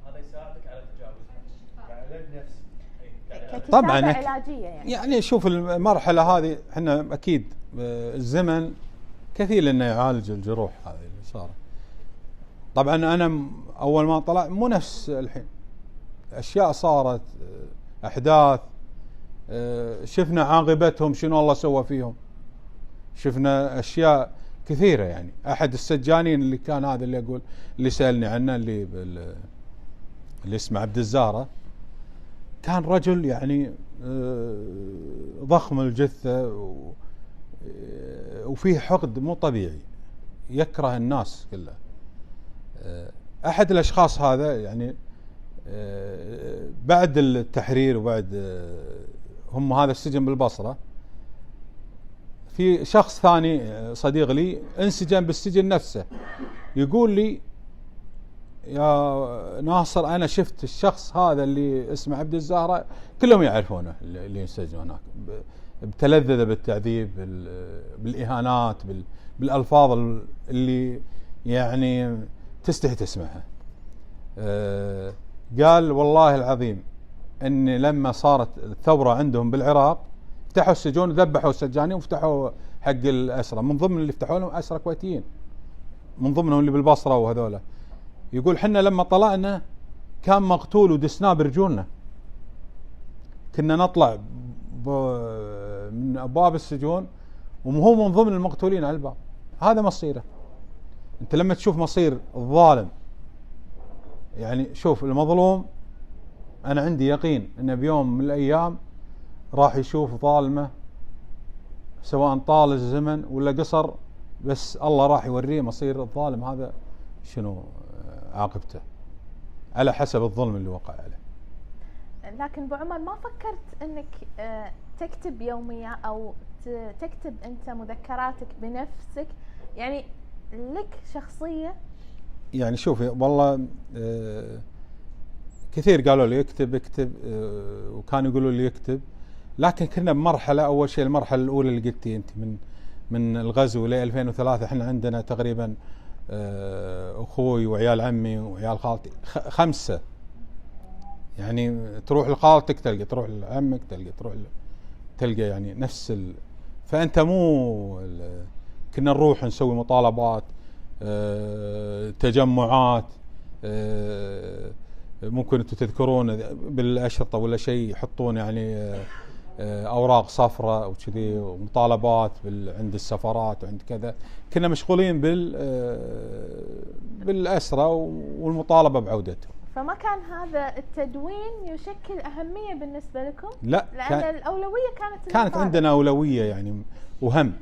هذا يساعدك على تجاوزها كعلاج نفسي. ككتابة طبعاً علاجية يعني شوف المرحلة هذه احنا اكيد الزمن كثير انه يعالج الجروح هذه اللي صارت. طبعا انا اول ما طلع مو نفس الحين، اشياء صارت، احداث، شفنا عاقبتهم شنو الله سوى فيهم، شفنا اشياء كثيرة يعني. احد السجانين اللي كان هذا اللي اقول اللي سألني عنه اللي اسمه عبد الزهرة، كان رجل يعني ضخم الجثة وفيه حقد مو طبيعي، يكره الناس كلها. أحد الأشخاص هذا يعني بعد التحرير وبعد هم هذا السجن بالبصرة، في شخص ثاني صديق لي انسجن بالسجن نفسه، يقول لي يا ناصر أنا شفت الشخص هذا اللي اسمه عبد الزهرة كلهم يعرفونه اللي ينسجنوا هناك، بتلذذ بالتعذيب، بالإهانات، بالألفاظ اللي يعني تستحي تسمعها. قال والله العظيم أن لما صارت الثورة عندهم بالعراق فتحوا السجون وذبحوا السجانين وفتحوا حق الأسرة، من ضمن اللي فتحوا لهم أسرة كويتيين، من ضمنهم اللي بالبصرة وهذولا. يقول حنا لما طلعنا كان مقتول ودسناه برجولنا، كنا نطلع من أبواب السجون وهو من ضمن المقتولين على الباب. هذا مصيره. أنت لما تشوف مصير الظالم، يعني شوف المظلوم، أنا عندي يقين أنه بيوم من الأيام راح يشوف ظالمه، سواء طال الزمن ولا قصر، بس الله راح يوريه مصير الظالم هذا شنو عاقبته على حسب الظلم اللي وقع عليه. لكن ابو عمر ما فكرت انك تكتب يومية او تكتب انت مذكراتك بنفسك، يعني لك شخصية؟ يعني شوفي والله كثير قالوا لي اكتب وكانوا يقولوا لي اكتب، لكن كنا بمرحلة، اول شيء المرحلة الاولى اللي قلتي انت من الغزو ل 2003 احنا عندنا تقريبا اخوي وعيال عمي وعيال خالتي 5، يعني تروح لخالتك تلقى، تروح لعمك تلقى يعني نفس فانت كنا نروح نسوي مطالبات، تجمعات، ممكن انتم تذكرون بالاشرطه ولا شيء يحطون يعني اوراق صفراء وكذي ومطالبات عند السفارات وعند كذا. كنا مشغولين بالاسرى والمطالبه بعودتهم. فما كان هذا التدوين يشكل اهميه بالنسبه لكم؟ لا، لان الاولويه كانت عندنا اولويه يعني وهم.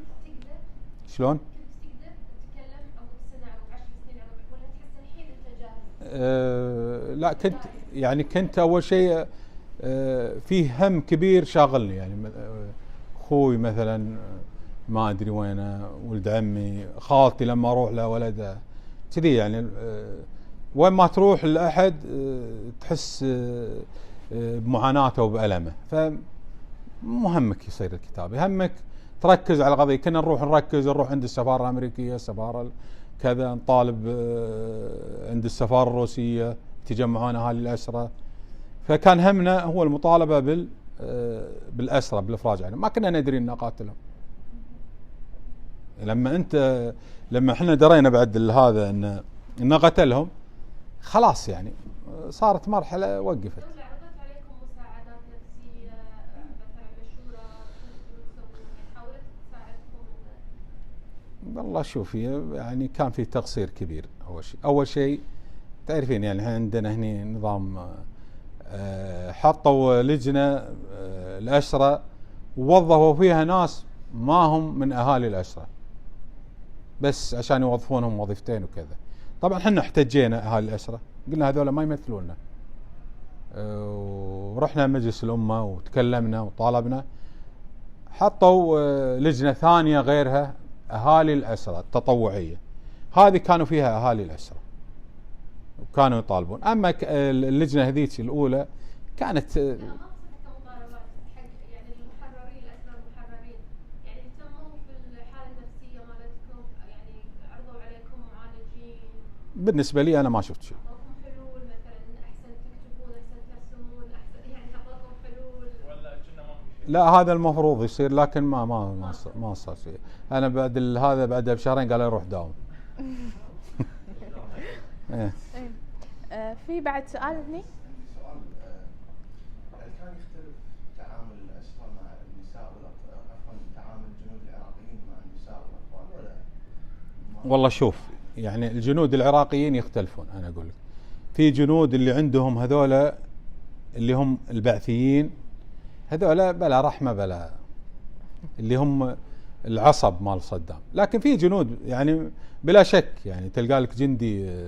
شلون؟ تتكلم او سنه او 10 سنين ولا تحس الحين انت جاهز؟ لا كنت اول شيء فيه هم كبير شاغلني، يعني اخوي مثلا ما ادري وينه، ولد عمي، خالتي لما اروح لها ولدها كذي، يعني وين ما تروح الأحد تحس بمعاناته وبألمه. فمهمك يصير الكتاب، يهمك تركز على القضية. كنا نروح عند السفارة الأمريكية، السفارة كذا، نطالب عند السفارة الروسية تجمعون أهالي الأسرة. فكان همنا هو المطالبة بالأسرة، بالإفراج عنهم. ما كنا ندري أن نقاتلهم. لما احنا درينا بعد هذا ان قتلهم، خلاص يعني صارت مرحلة وقفت. الدولة عرضت عليكم مساعدات نفسية مثلا مشهورة حاولت تساعدكم؟ والله شوفي، يعني كان في تقصير كبير. أول شيء تعرفين يعني عندنا هنا نظام، حطوا لجنة الأسرة ووظفوا فيها ناس ما هم من أهالي الأسرة بس عشان يوظفونهم وظيفتين وكذا. طبعا احنا احتجينا أهالي الأسرة، قلنا هذول ما يمثلوننا، ورحنا مجلس الأمة وتكلمنا وطالبنا. حطوا لجنة ثانية غيرها أهالي الأسرة التطوعية، هذه كانوا فيها أهالي الأسرة وكانوا يطالبون. أما اللجنة هذيك الأولى كانت كمطالبات حق يعني المحررين، الأسرى المحررين، يعني اهتموا بالحالة النفسية مالتكم، يعني عرضوا عليكم معالجين؟ بالنسبة لي أنا ما شفت شيء. أعطوكم حلول مثلا أحسن تكتبون، أحسن ترسمون، أحسن يعني أعطوكم حلول؟ ولا كنا ما في شيء؟ لا، هذا المفروض يصير، لكن ما صار شيء. أنا بعدها بشهرين قال روح داوم. إيه. في بعد سؤال هني؟ عندي سؤال، هل كان يختلف تعامل الأسرى مع النساء عفوا تعامل الجنود العراقيين مع النساء والأطفال ولا؟ والله شوف، يعني الجنود العراقيين يختلفون. أنا أقول لك في جنود اللي عندهم هذولا اللي هم البعثيين، هذولا بلا رحمة بلا، اللي هم العصب مال صدام. لكن في جنود يعني بلا شك يعني تلقى لك جندي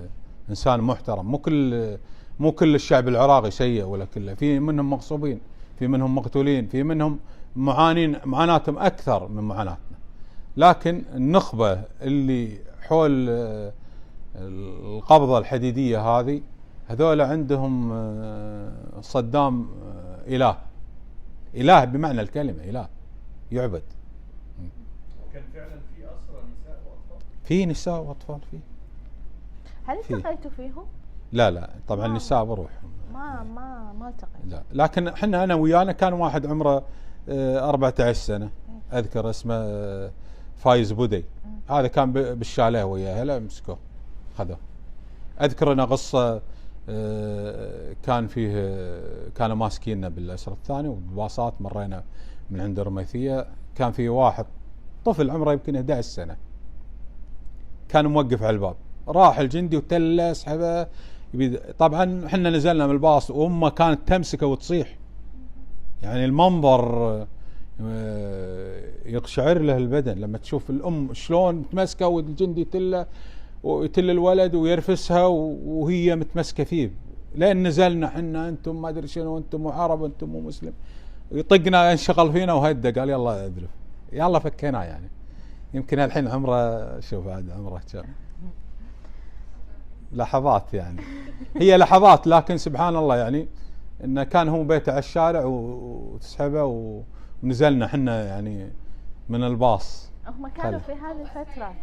إنسان محترم. مو كل الشعب العراقي سيء ولا كله، في منهم مغصوبين، في منهم مقتولين، في منهم معاناتهم أكثر من معاناتنا. لكن النخبة اللي حول القبضة الحديدية هذه، هذول عندهم صدام إله بمعنى الكلمة، إله يعبد. وكان فعلا في أسرى نساء وأطفال؟ في نساء وأطفال فيه. هل التقيتوا فيهم؟ لا طبعا النساء بروحهم ما التقيت. لا، لكن انا ويانا كان واحد عمره 14 سنة اذكر اسمه فايز بودي. هذا كان بالشاليه وياه، لا مسكوه خذوه. اذكر انا قصة كانوا ماسكيننا بالأسرة الثاني وبباصات مرينا من عند الرميثية. كان في واحد طفل عمره يمكن 11 سنة كان موقف على الباب، راح الجندي وتله سحبه. طبعا احنا نزلنا من الباص وامه كانت تمسكه وتصيح، يعني المنظر يقشعر له البدن لما تشوف الام شلون متمسكه والجندي يتل الولد ويرفسها وهي متمسكه فيه. لين نزلنا احنا انتم ما ادري شنو، انتم عرب، انتم مو مسلم. يطقنا انشغل فينا وهدى قال يلا ادرف، يلا فكينا. يعني يمكن الحين عمره، شوف بعد عمره كم، لحظات يعني. هي لحظات، لكن سبحان الله يعني انه كان هو بيته على الشارع وتسحبه ونزلنا احنا يعني من الباص. هم كانوا في هذه الفترة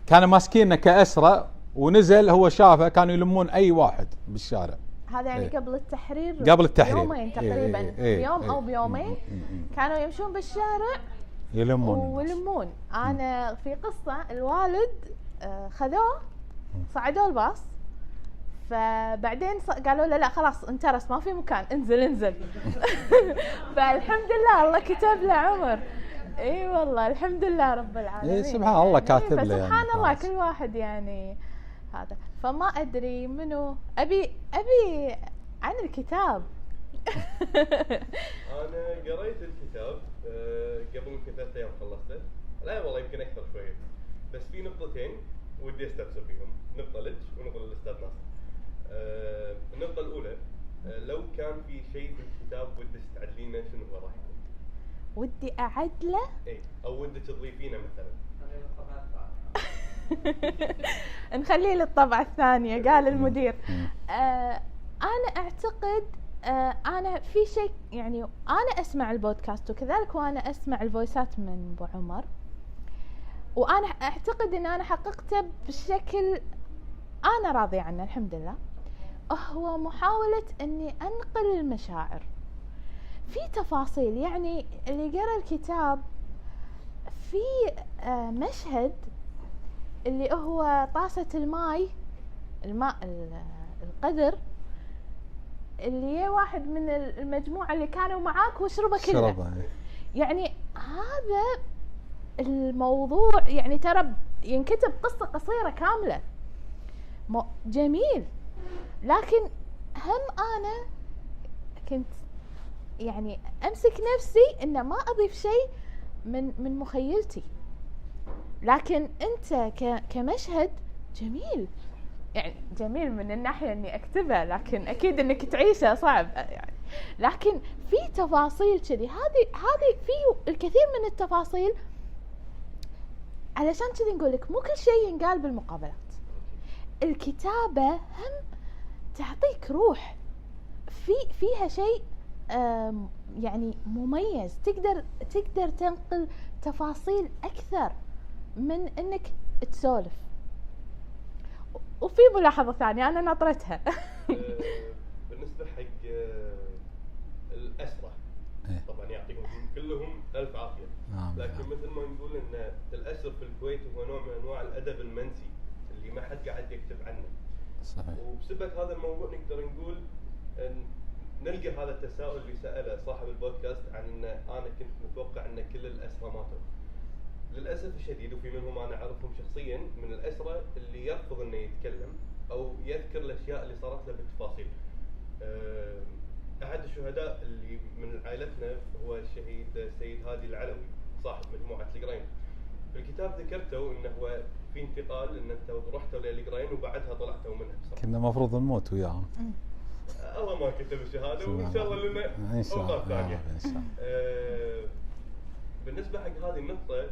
كانوا ماسكيننا كأسرة، ونزل هو شافه كانوا يلمون اي واحد بالشارع. هذا يعني إيه. قبل التحرير بيومين تقريبا، يوم او بيومين كانوا يمشون بالشارع يلمون. انا في قصة الوالد خذوه صعدوا الباص، فبعدين قالوا له لا خلاص انترس ما في مكان، انزل. فالحمد لله الله كتب له عمر. اي والله الحمد لله رب العالمين. سبحان الله كاتب له يعني. سبحان الله كل واحد يعني هذا. فما ادري منو ابي عن الكتاب. انا قريت الكتاب قبل يمكن 3 ايام خلصته. لا والله يمكن اكثر شويه، بس في نقطتين ودي استفسر فيهم، نقطه لك ونقطه للاستاذ ناصر. النقطه الاولى، لو كان في شيء في الكتاب ودك تعدلينه شنو هو راح يكون؟ ودي اعدله؟ اي، او ودك تضيفينه مثلا. نخليه للطبعة الثانية، قال المدير. أنا أعتقد أنا في شيء يعني أنا أسمع البودكاست وكذلك وأنا أسمع الفويسات من أبو عمر، وأنا أعتقد إن أنا حققته بشكل أنا راضي عنه الحمد لله. هو محاولة إني أنقل المشاعر في تفاصيل. يعني اللي قرأ الكتاب في مشهد اللي هو طاسة الماء القدر اللي هي واحد من المجموعة اللي كانوا معاك وشربه كله. يعني هذا الموضوع يعني ترى ينكتب قصة قصيرة كاملة جميل، لكن هم أنا كنت يعني أمسك نفسي إن ما أضيف شيء من مخيلتي، لكن أنت كمشهد جميل، يعني جميل من الناحية إني أكتبه، لكن أكيد إنك تعيشه صعب يعني. لكن في تفاصيل كذي، هذه في الكثير من التفاصيل، علشان كذي نقولك مو كل شيء ينقال بالمقابلات. الكتابة هم تعطيك روح فيها شيء يعني مميز، تقدر تنقل تفاصيل أكثر من إنك تسولف. وفي ملاحظة ثانية أنا ناطرتها بالنسبة حق الأسرة، طبعا يعطيهم كلهم ألف عافية، لكن مثل ما نقول إن الأسر في الكويت هو نوع من أنواع الأدب المنسي اللي ما حد قاعد يكتب عنه. صحيح. وبسبب هذا الموضوع نقدر نقول إن نلقى هذا التساؤل اللي سأله صاحب البودكاست عن إن أنا كنت متوقع إن كل الأسرة ماتوا. للأسف الشديد، وفي منهم أنا أعرفهم شخصياً من الأسرة اللي يرفض إنه يتكلم أو يذكر الأشياء اللي صارت له بالتفاصيل. أحد الشهداء اللي من عائلتنا هو الشهيد السيد هادي العلوي صاحب مجموعة القرين. في الكتاب ذكرته إنه هو في انتقال إن أنت رحتوا للقرين وبعدها طلعتوا منها بصراحة. كنا مفروض نموت وياهم. الله ما كتب الشهادة، وإن شاء الله لنا أوقات ثانية. بالنسبة حق هذه النقطة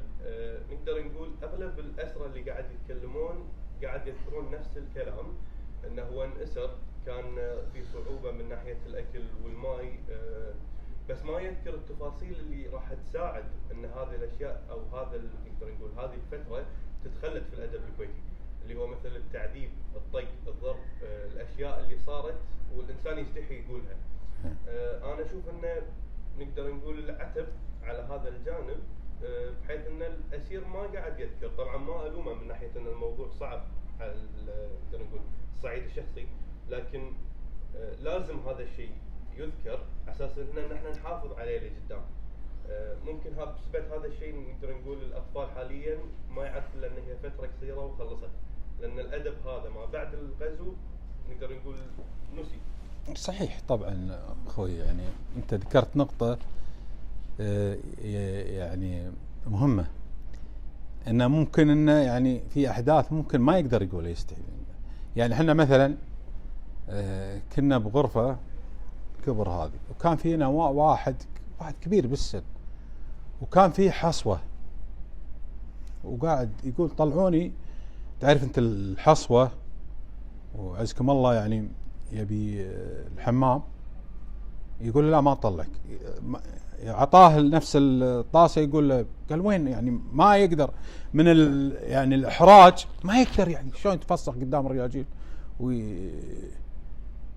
نقدر نقول أغلب الأسرة اللي قاعد يتكلمون قاعد يذكرون نفس الكلام، إنه هو انأسر كان في صعوبة من ناحية الأكل والماء، بس ما يذكر التفاصيل اللي راح تساعد إن هذه الأشياء أو هذا نقدر نقول هذه الفترة تتخلد في الأدب الكويتي، اللي هو مثل التعذيب، الطق، الضرب، الأشياء اللي صارت والإنسان يستحي يقولها. أنا أشوف إنه نقدر نقول العتب على هذا الجانب، بحيث ان الاسير ما قاعد يذكر. طبعا ما الومه من ناحيه ان الموضوع صعب على نقدر نقول الصعيد الشخصي، لكن لازم هذا الشيء يذكر على اساس ان احنا نحافظ عليه لقدام. ممكن بسبب هذا الشيء نقدر نقول الاطفال حاليا ما يعرفون لان هي فتره قصيره وخلصت، لان الادب هذا ما بعد الغزو نقدر نقول نسي. صحيح طبعا اخوي، يعني انت ذكرت نقطه يعني مهمة، انه ممكن انه يعني في احداث ممكن ما يقدر يقول يستحي. يعني احنا مثلا كنا بغرفة كبر هذه، وكان فينا واحد كبير بالسن، وكان فيه حصوة، وقاعد يقول طلعوني. تعرف انت الحصوة وعزكم الله يعني يبي الحمام، يقول لا ما طلعك، عطاه نفس الطاسه، يقول له قال وين؟ يعني ما يقدر من يعني الاحراج ما يقدر، يعني شلون يتفسخ قدام الرجاجيل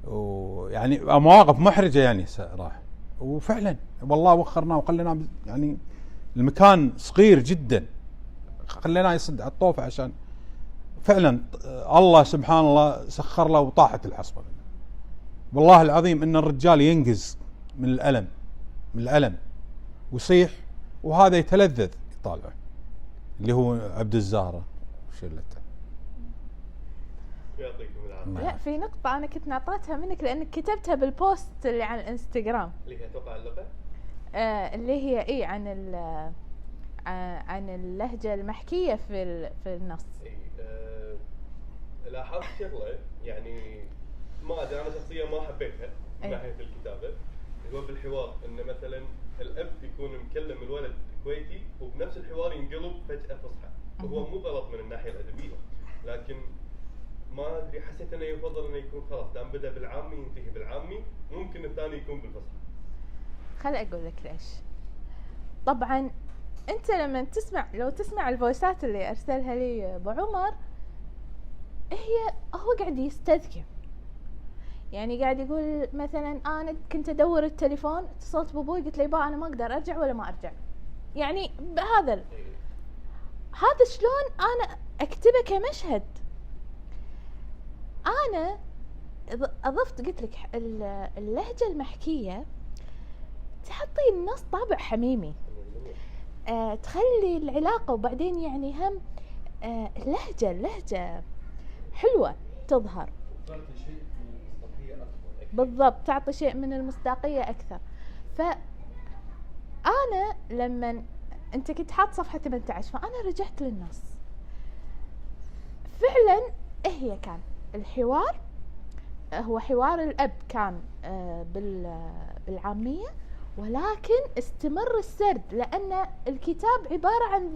ويعني مواقف محرجه يعني راح. وفعلا والله وخرناه وخليناه يعني المكان صغير جدا، خليناه يصد على الطوفه عشان فعلا الله سبحان الله سخر له وطاحت الحصبه. والله العظيم ان الرجال ينقز من الألم ويصيح، وهذا يتلذذ يطالعه اللي هو عبد الزهرة وشلته. يعطيكم العافية. لا في نقطة أنا كنت ناطرتها منك لأنك كتبتها بالبوست اللي عن الانستغرام، اللي هي توقع اللغة، اللي هي عن اللهجة المحكية في النص. لاحظت شغلة يعني ما أدري، أنا شخصيا ما حبيتها من ناحية الكتابة، هو بالحوار إن مثلا الأب يكون مكلم الولد كويتي وبنفس الحوار ينقلب فجأة فصحى، وهو مو غلط من الناحية الأدبية، ما ادري حسيت انه يفضل انه يكون خلاص دام بدا بالعامي ينتهي بالعامي، ممكن الثاني يكون بالفصحى. خل اقول لك ليش. طبعا انت لما لو تسمع الفويسات اللي ارسلها لي ابو عمر، هو قاعد يستذكر، يعني قاعد يقول مثلا انا كنت ادور التليفون، اتصلت بابوي قلت له انا ما اقدر ارجع ولا ما ارجع، يعني بهذا هذا شلون انا اكتبه كمشهد. انا اضفت قلت لك اللهجه المحكيه تعطي النص طابع حميمي، تخلي العلاقه، وبعدين يعني هم اللهجه حلوه تظهر، تعطي شيء من المصداقية أكثر. بالضبط، تعطي شيء من المصداقيه اكثر. فانا لما انت كنت حاط صفحه 18 فانا رجعت للنص، فعلا هي كان الحوار هو حوار الاب كان بالعاميه، ولكن استمر السرد لان الكتاب عباره عن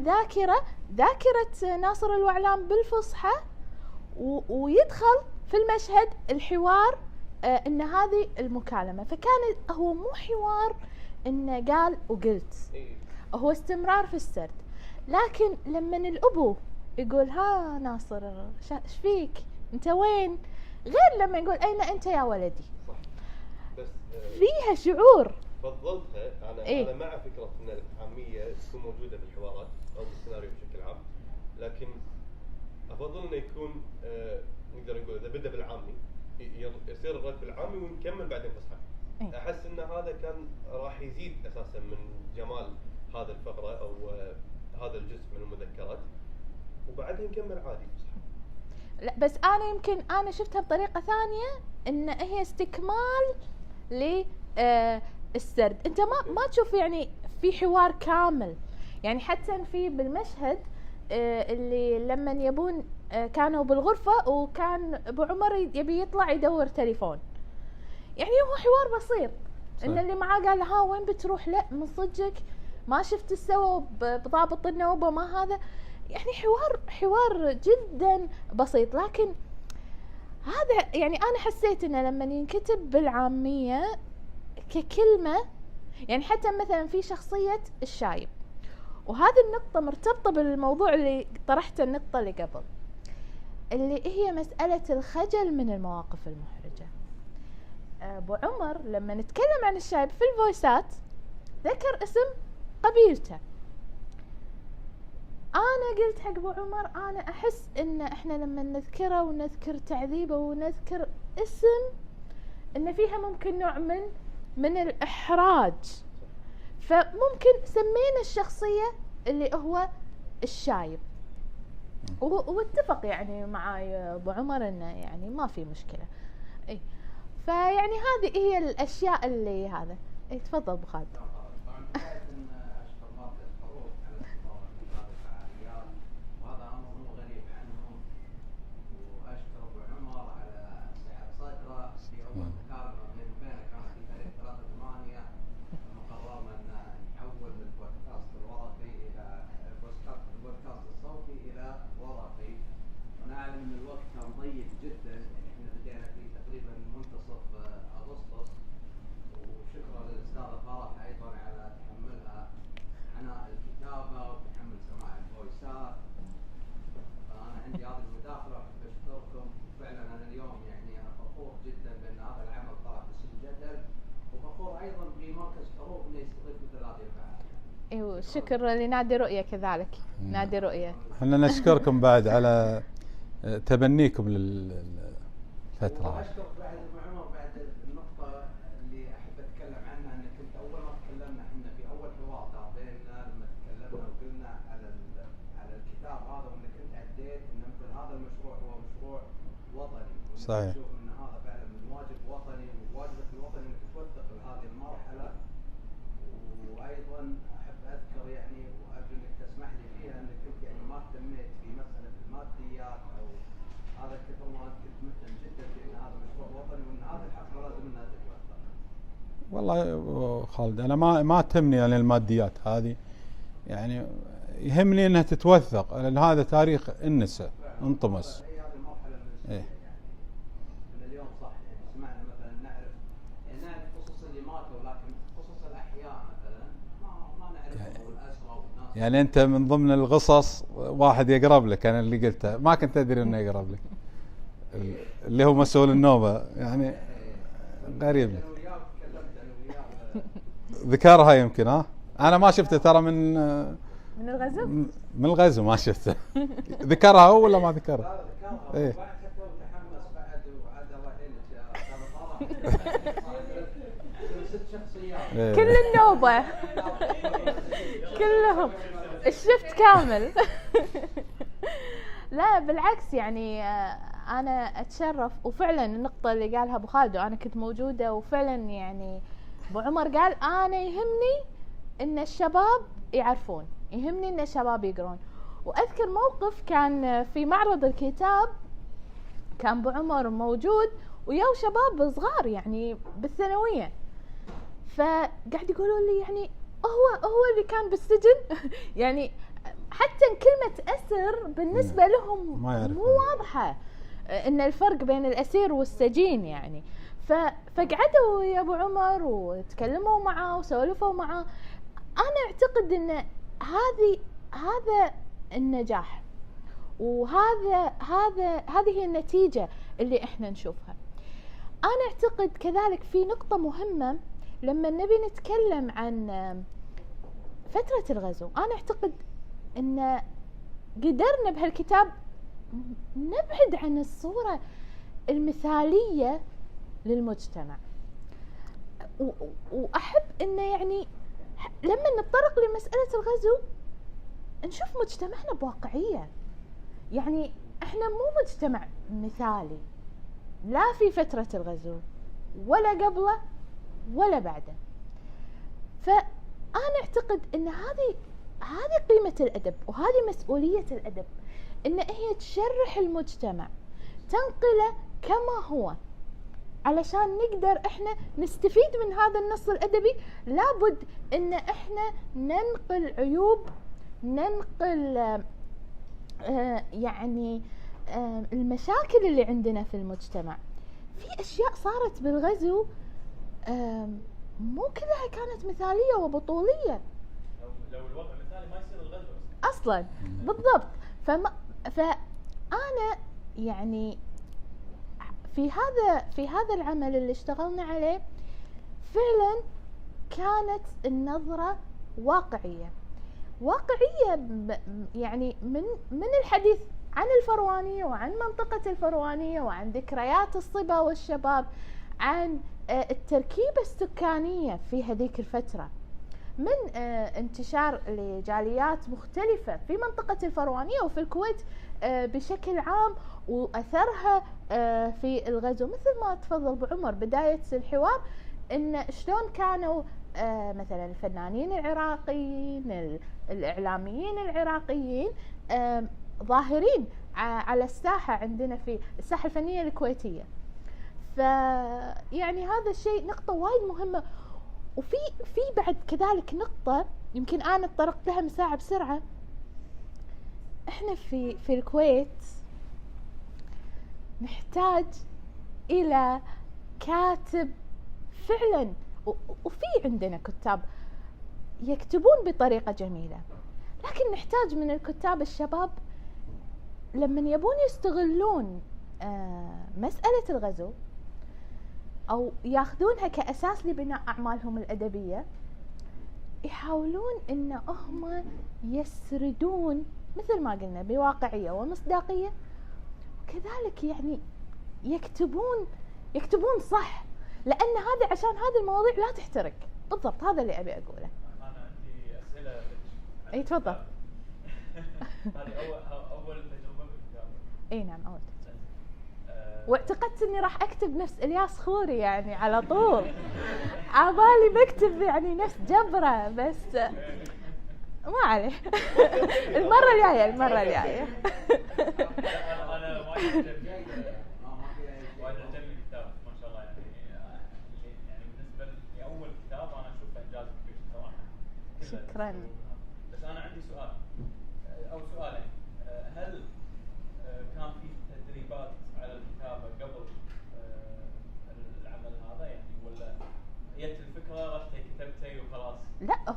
ذاكره، ذاكره ناصر الوعلام بالفصحى، ويدخل في المشهد الحوار ان هذه المكالمه، فكان هو مو حوار انه قال وقلت، هو استمرار في السرد. لكن لما الابو يقول ها ناصر ايش فيك انت وين، غير لما يقول اين انت يا ولدي، صح. بس فيها شعور. فضلتها انا مع فكره ان العاميه تكون موجوده بالحوارات او بالسيناريو بشكل عام، لكن افضل انه يكون نقدر نقول اذا بدا بالعامي يصير الرد بالعامي ونكمل بعدين فصحى. احس ان هذا كان راح يزيد اساسا من جمال هذا الفقره او هذا الجزء من المذكرات، وبعدين نكمل عادي فصحى. لا بس انا يمكن انا شفتها بطريقه ثانيه، ان هي استكمال للسرد. انت ما تشوف يعني في حوار كامل، يعني حتى في بالمشهد اللي لما يبون كانوا بالغرفه وكان ابو عمر يبي يطلع يدور تليفون، يعني هو حوار بسيط، ان اللي معاه قال ها وين بتروح، لا من صدقك ما شفت السوا بضابط النوبه ما هذا، يعني حوار جدا بسيط. لكن هذا يعني انا حسيت انه لما ينكتب بالعاميه ككلمه، يعني حتى مثلا في شخصيه الشايب، وهذه النقطه مرتبطه بالموضوع اللي طرحته النقطه اللي قبل، اللي هي مساله الخجل من المواقف المحرجه. ابو عمر لما نتكلم عن الشايب في الفويسات ذكر اسم قبيلته. انا قلت حق ابو عمر انا احس ان احنا لما نذكره ونذكر تعذيبه ونذكر اسم ان فيها ممكن نوع من الاحراج، فممكن سمينا الشخصيه اللي هو الشايب، واتفق يعني معاي ابو عمر انه يعني ما في مشكله. اي فيعني هذه هي الاشياء اللي هذا. اي تفضل ابو خالد. شكر لنادي رؤية كذلك. نادي رؤية احنا نشكركم بعد على تبنيكم للفترة. أشكرك بعد ابو عمر بعد النقطة اللي أحب أتكلم عنها، أنك كنت أول ما تكلمنا احنا في أول حوار بيننا لما تكلمنا وقلنا على الكتاب هذا، وأنك أنت عديت أن مثل هذا المشروع هو مشروع وطني. صحيح. نشوف أن هذا فعلا من واجب وطني، وواجبك الوطني أنك توثق لهذه المرحلة. وأيضا أحب أذكر يعني وأرجو أنك تسمح لي فيها أنك أنت يعني ما اهتميت في مسألة الماديات أو هذا كثر ما كنت مهتم جدا بأن هذا مشروع وطني وأن هذه الحفلة لازم أنها تتوثق. والله خالد انا ما تهمني يعني الماديات هذه، يعني يهمني انها تتوثق، لان هذا تاريخ انسى انطمس. هي هذه المرحله من إيه. السنة يعني من اليوم صح يعني سمعنا مثلا نعرف قصص اللي ماتوا، لكن قصص الاحياء مثلا ما نعرفهم، والاسرى والناس. يعني انت من ضمن القصص واحد يقرب لك، انا اللي قلته ما كنت ادري انه يقرب لك، اللي هو مسؤول النوبه يعني قريب لك. انا وياه تكلمت انا وياه ذكرها يمكن. انا ما شفته ترى من من الغزو. من الغزو ما شفته. ذكرها هو ولا ما ذكرها؟ لا ذكرها إيه. وبعد حتى وتحمس بعد وعاد الله يعينك يا 6 شخصيات. إيه. كل النوبة كلهم الشفت كامل. لا بالعكس يعني انا اتشرف، وفعلا النقطة اللي قالها ابو خالد وانا كنت موجودة، وفعلا يعني ابو عمر قال انا يهمني ان الشباب يعرفون، يهمني ان الشباب يقرون. واذكر موقف كان في معرض الكتاب، كان ابو عمر موجود وياه شباب صغار يعني بالثانوية، فقاعد يقولوا لي يعني هو اللي كان بالسجن. يعني حتى كلمة أسر بالنسبة لهم ما يعرفون. مو واضحة إن الفرق بين الأسير والسجين يعني. فقعدوا يا أبو عمر وتكلموا معه وسولفوا معه. أنا أعتقد إن هذا النجاح، هذه هي النتيجة اللي إحنا نشوفها. أنا أعتقد كذلك في نقطة مهمة لما نبي نتكلم عن فترة الغزو. أنا أعتقد أن قدرنا بهالكتاب نبعد عن الصورة المثالية للمجتمع، وأحب أن يعني لما نتطرق لمسألة الغزو نشوف مجتمعنا بواقعية. يعني إحنا مو مجتمع مثالي لا في فترة الغزو ولا قبله ولا بعده. فأنا أعتقد أن هذه قيمة الأدب، وهذه مسؤولية الأدب، أن هي تشرح المجتمع، تنقله كما هو، علشان نقدر إحنا نستفيد من هذا النص الأدبي. لابد أن إحنا ننقل عيوب، ننقل يعني المشاكل اللي عندنا في المجتمع. في أشياء صارت بالغزو مو كلها كانت مثالية وبطولية. لو الوضع مثالي ما يصير الغزو أصلا. بالضبط. فأنا يعني في هذا العمل اللي اشتغلنا عليه فعلا كانت النظرة واقعية يعني من الحديث عن الفروانية وعن منطقة الفروانية وعن ذكريات الصبا والشباب، عن التركيبة السكانية في هذيك الفترة، من انتشار لجاليات مختلفة في منطقة الفروانية وفي الكويت بشكل عام، وأثرها في الغزو. مثل ما تفضل أبو عمر بداية الحوار، إن شلون كانوا مثلا الفنانين العراقيين، الإعلاميين العراقيين ظاهرين على الساحة عندنا في الساحة الفنية الكويتية. يعني هذا الشيء نقطة وايد مهمة. وفي بعد كذلك نقطة يمكن أنا اتطرقت لها من ساعة بسرعة. احنا في الكويت نحتاج إلى كاتب فعلا، وفي عندنا كتاب يكتبون بطريقة جميلة، لكن نحتاج من الكتاب الشباب لما يبون يستغلون مسألة الغزو أو ياخذونها كأساس لبناء أعمالهم الأدبية، يحاولون إن هم يسردون مثل ما قلنا بواقعية ومصداقية، وكذلك يعني يكتبون صح، لأن هذا عشان هذه المواضيع لا تحترق. بالضبط هذا اللي أبي أقوله. أنا عندي أسئلة. أي تفضل. هذه أول تجربة بالكتاب. أي نعم أول تجربة. واعتقدت اني راح اكتب نفس الياس خوري يعني على طول، عبالي بكتب يعني نفس جبرة، بس ما عليه. المرة الجاية أنا وايد عجبني الكتاب ما شاء الله، يعني بالنسبة لأول كتاب أنا أشوفه إنجاز كبير صراحة. شكرا. بس أنا عندي سؤال.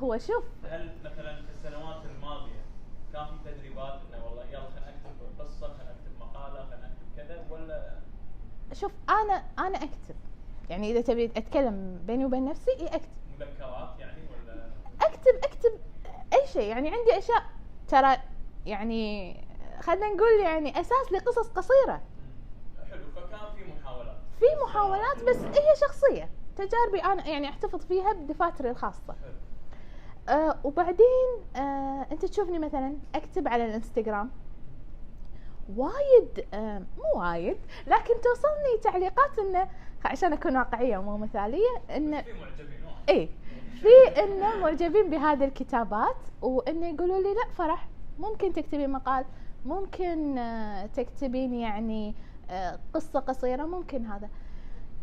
هو شوف هل مثلا في السنوات الماضيه كان في تدريبات انه والله يلا خلينا نكتب قصه، خلينا نكتب مقاله، خلينا نكتب كذا، ولا شوف انا اكتب، يعني اذا تبي اتكلم بيني وبين نفسي اكتب، مذكرات يعني ولا اكتب اي شيء. يعني عندي اشياء ترى يعني خلينا نقول يعني اساس لقصص قصيره، حلو. فكان في محاولات بس هي شخصيه تجاربي انا يعني احتفظ فيها بدفاتري الخاصه. وبعدين انت تشوفني مثلا اكتب على الانستغرام وايد، مو وايد لكن توصلني تعليقات انه عشان اكون واقعيه ومو مثاليه انه في معجبين ايه في انه معجبين بهذه الكتابات، وانه يقولوا لي لا فرح ممكن تكتبين مقال، ممكن تكتبين يعني قصه قصيره، ممكن هذا.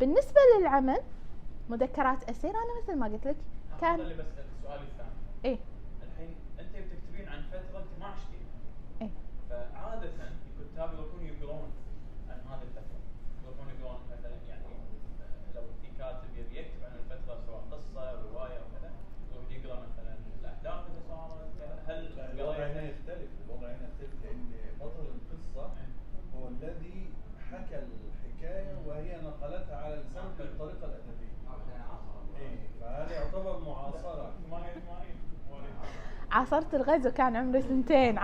بالنسبه للعمل مذكرات اسير انا مثل ما قلت لك هذا اللي بسألك السؤال الثاني. ايه الحين انت بتكتبين عن فتره انت ما عشتيها، ايه فعاده الكتاب يروحون يقرون عن هذه الفتره، يقرون مثلا يعني لو في كاتب يبي يكتب عن الفتره سواء قصه روايه او كذا، يروح يقرا مثلا الاحداث اللي صارت كذا. هل الوضع هنا يختلف، لان بطل القصه هو الذي حكى الحكايه وهي نقلتها على لسانه بالطريقه الادبيه. ايه فهذا يعتبر معاصره. عاصرت الغزو كان عمري 2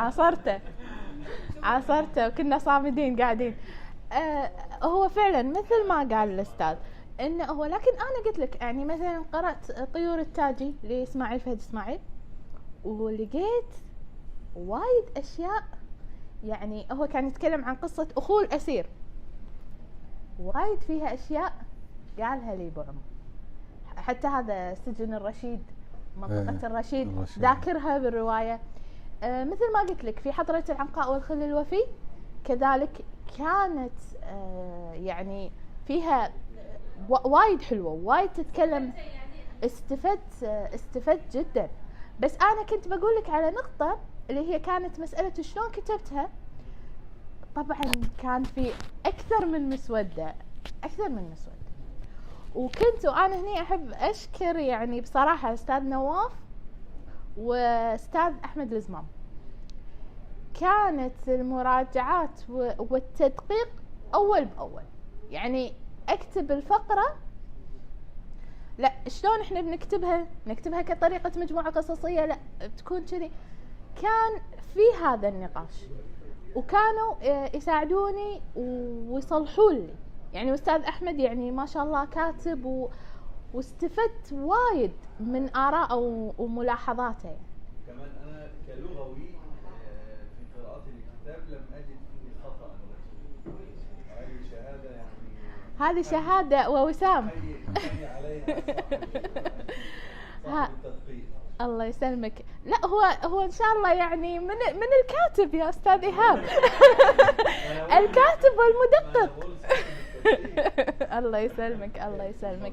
عاصرته وكنا صامدين قاعدين. هو فعلا مثل ما قال الاستاذ انه هو، لكن انا قلت لك يعني مثلا قرأت طيور التاجي لإسماعيل فهد إسماعيل ولقيت وايد اشياء، يعني هو كان يتكلم عن قصة اخوه الاسير، وايد فيها اشياء قالها لي ابو عمر. حتى هذا سجن الرشيد، منطقة الرشيد ذاكرها بالرواية. مثل ما قلت لك في حضرة العنقاء والخل الوفي كذلك كانت يعني فيها وايد حلوة، وايد تتكلم، استفدت جدا. بس انا كنت بقول لك على نقطة اللي هي كانت مسألة شلون كتبتها. طبعا كان في اكثر من مسودة، وكنت وانا هني احب اشكر يعني بصراحة استاذ نواف واستاذ احمد الزمام. كانت المراجعات والتدقيق اول باول، يعني اكتب الفقرة لا شلون احنا نكتبها كطريقة مجموعة قصصية، لا تكون كذي. كان في هذا النقاش وكانوا يساعدوني ويصلحوا لي، يعني أستاذ أحمد يعني ما شاء الله كاتب واستفدت وايد من آراءه وملاحظاته. يعني كمان أنا كلغوي في قراءتي للكتاب لم أجد فيه خطأ، هذه شهادة يعني هذه شهادة ووسام. حي عليها صاحب التدقيق. الله يسلمك. لا هو ان شاء الله يعني من الكاتب يا استاذ ايهاب. الكاتب والمدقق. الله يسلمك.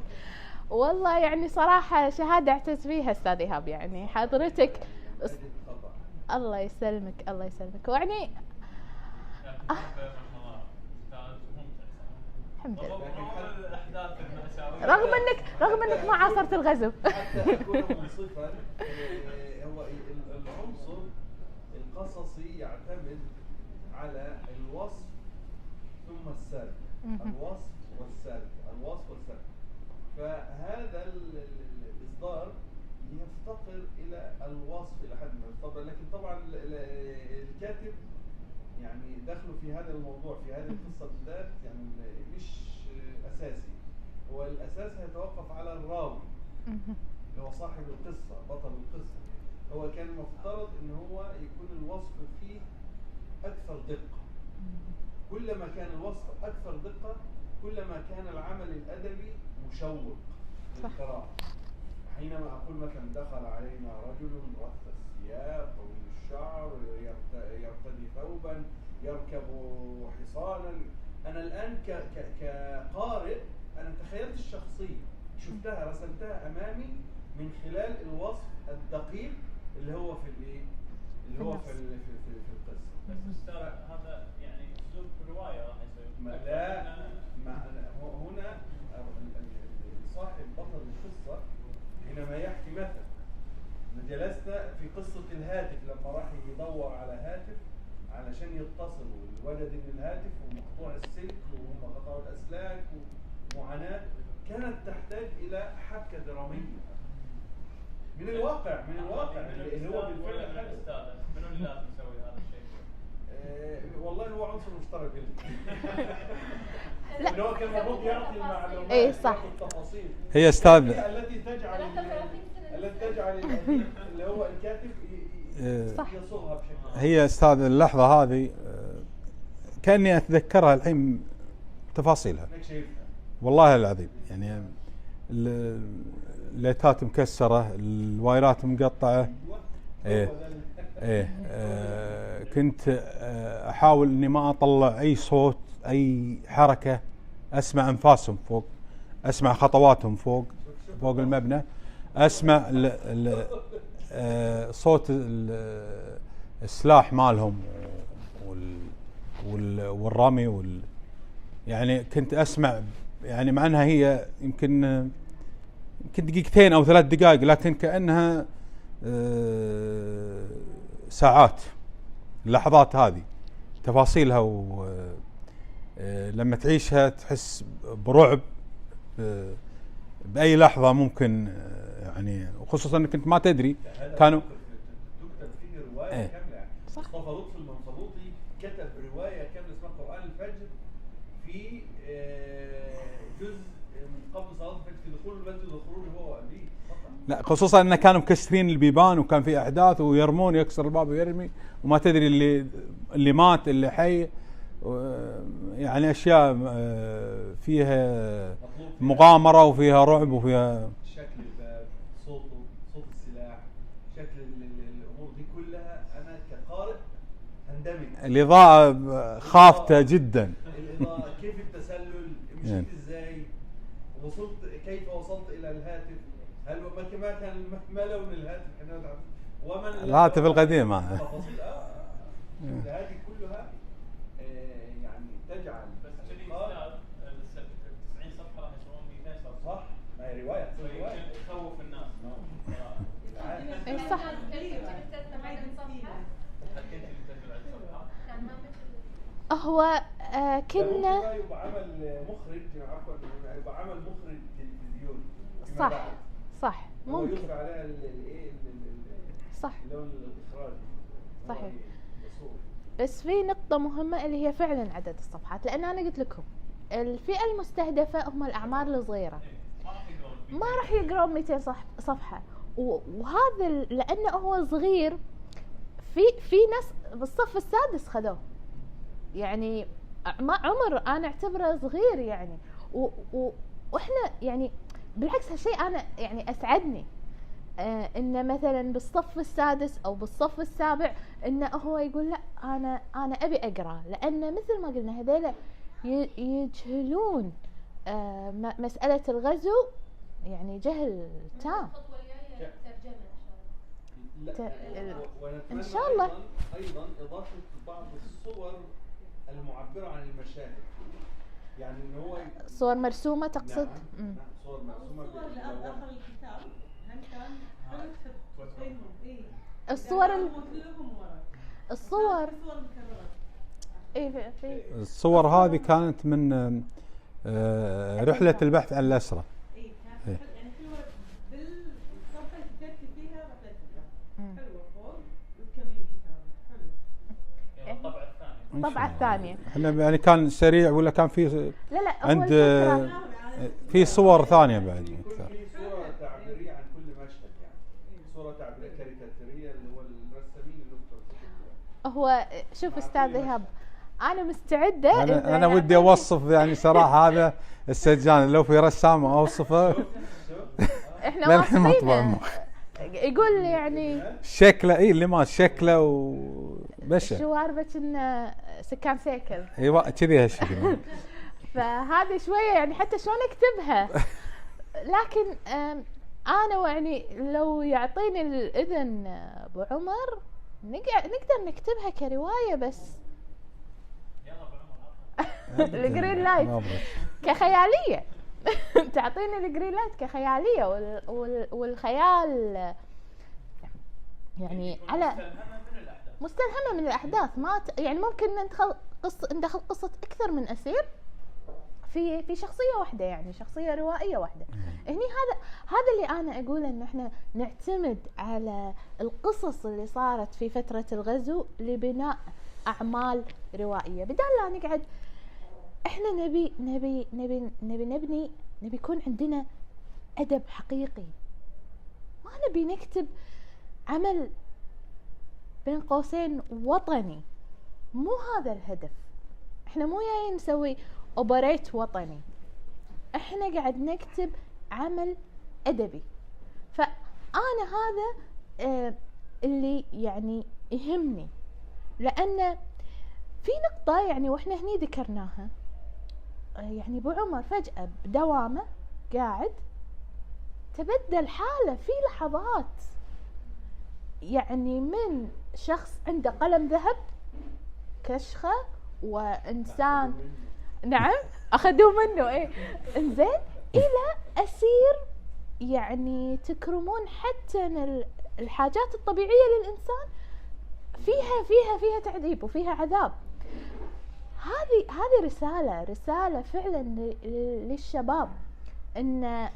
والله يعني صراحة شهادة اعتز فيها استاذ ايهاب، يعني حضرتك الله يسلمك ويعني الحمد لله. رغم انك ما عاصرت الغزو. حتى اكون منصفا، هو العنصر القصصي يعتمد على الوصف ثم السرد، الوصف والسرد. فهذا الاصدار يفتقر الى الوصف الى حد ما يفتقر، لكن طبعا الكاتب يعني دخلوا في هذا الموضوع في هذه القصه بالذات يعني مش اساسي. هو الاساس هيتوقف على الراوي اللي هو صاحب القصه، بطل القصه. هو كان المفترض ان هو يكون الوصف فيه اكثر دقه. كلما كان الوصف اكثر دقه كلما كان العمل الادبي مشوق للقراءه. حينما اقول مثلا دخل علينا رجل رث الثياب طويل الشعر يرتدي ثوبا يركب حصانا، انا الان كقارئ انا تخيلت الشخصيه، شفتها رسمتها امامي من خلال الوصف الدقيق اللي هو في الايه اللي هو في القصه. بس استاذ هذا يعني اسلوب الروايه راح يصير هنا صاحب بطل القصه حينما يحكي مثلا يتصلوا، الولد من الهاتف ومقطوع السلك وهم قطعوا الاسلاك ومعاناه كانت تحتاج الى حبكه دراميه من الواقع اللي هو بالفعل حدث. منو اللي لازم يسوي هذا الشيء؟ والله هو عنصر مشترك اللي هو كان المفروض يعطي المعلومات إيه صح. يعطي التفاصيل هي استاذ التي تجعل اللي هو الكاتب يصوغها بشكل. هي استاذ اللحظه هذه كاني اتذكرها الحين تفاصيلها انك شايفها والله العظيم. يعني الليتات مكسره، الوايرات مقطعه. كنت احاول اني ما اطلع اي صوت، اي حركه، اسمع انفاسهم فوق، اسمع خطواتهم فوق المبنى، اسمع صوت السلاح مالهم والرمي يعني كنت اسمع، يعني مع انها هي يمكن دقيقتين او 3 دقائق، لكن كانها ساعات. اللحظات هذه تفاصيلها لما تعيشها تحس برعب بأي لحظة ممكن، يعني وخصوصا انك انت ما تدري. كانوا تكتب فيه رواية كاملة. مصطفى لطفي المنفلوطي كتب رواية كاملة اسمها قرآن الفجر في جزء من قبل صلاة الفجر في دخول المسجد وخروجه هو وأبيه. لا، خصوصا ان كانوا مكسرين البيبان وكان في احداث ويرمون، يكسر الباب ويرمي وما تدري اللي مات اللي حي. يعني اشياء فيها مغامره وفيها رعب وفيها شكل الباب، صوت السلاح، شكل الامور دي كلها انا كقارئ هندمج. الاضاءه خافته جدا. الاضاءه، كيف التسلل، مشيت ازاي، كيف وصلت الى الهاتف، هل ما كان ما لون الهاتف ومن الهاتف القديم هذه كلها يعني تجعل بس كذي استاذ 90 صفحه راح يصيرون 200 صفحه. صح، ما هي روايه تخوف الناس. إيه صح. هو كنا يبقى عمل مخرج، عفوا يبقى عمل مخرج تلفزيوني. صح ممكن. يطلع عليها الايه صح لون الاخراج. صحيح. بس في نقطة مهمة اللي هي فعلا عدد الصفحات، لأن أنا قلت لكم الفئة المستهدفة هم الأعمار الصغيرة، ما راح يقرأون 200 صفحة. وهذا لأنه هو صغير، في ناس بالصف السادس خذوه، يعني عمر أنا أعتبره صغير يعني. وإحنا يعني بالعكس هالشيء أنا يعني أسعدني إنه مثلا بالصف السادس أو بالصف السابع إنه هو يقول لا أنا أبي أقرأ، لأن مثل ما قلنا هذيلا يجهلون مسألة الغزو، يعني جهل تام. إن شاء الله. أيضا إضافة بعض الصور المعبرة عن المشاهد، يعني إن هو صور مرسومة تقصد؟ نعم. صور مرسومة داخل الكتاب هم كان حلو بينهم. الصور الصور ايه في الصور هذه كانت من رحلة البحث عن الأسرة. اي كانت يعني حلوة بالصفحة اللي كتبتي فيها رحلة البحث حلوة فوق وتكملي الكتاب حلو. يعني الطبعة الثانية. الطبعة الثانية احنا يعني كان سريع ولا كان في لا عند في صور ثانية بعد أكثر. في صورة تعبيرية عن كل مشهد، يعني صورة تعبيرية كاريكاتيرية اللي هو الرسامين اللي هو شوف أستاذ إيهاب، أنا مستعدة. أنا ودي أوصف يعني صراحة هذا السجان لو في رسام أوصفه. إحنا واصفينه يقول يعني شكله اللي ما شكله وبشر شواربك إنه سكان سيكل. ايوه كذي هالشكل. فهذه شوية يعني حتى شلون أكتبها، لكن أنا يعني لو يعطيني الإذن أبو عمر نقدر نكتبها كرواية بس. الجرين لايت كخيالية. تعطيني الجرين لايت كخيالية والخيال يعني على من الأحداث مستلهمة من الأحداث، ما يعني ممكن ندخل قصة أكثر من أسير في شخصية واحدة، يعني شخصية روائية واحدة. هني هذا اللي أنا أقوله، إن إحنا نعتمد على القصص اللي صارت في فترة الغزو لبناء أعمال روائية، بدل لا نقعد إحنا نبي يكون عندنا أدب حقيقي. ما نبي نكتب عمل بين قوسين وطني، مو هذا الهدف. إحنا مو جايين نسوي أوبريت وطني، إحنا قاعد نكتب عمل أدبي. فأنا هذا اللي يعني يهمني، لأن في نقطة يعني وإحنا هني ذكرناها، يعني أبو عمر فجأة بدوامه قاعد تبدل حاله في لحظات، يعني من شخص عنده قلم ذهب كشخة وإنسان، نعم أخذوه منه إيه إنزين، إلى أسير يعني تكرمون حتى الحاجات الطبيعية للإنسان فيها تعذيب وفيها عذاب. هذه رسالة فعلا للشباب، إن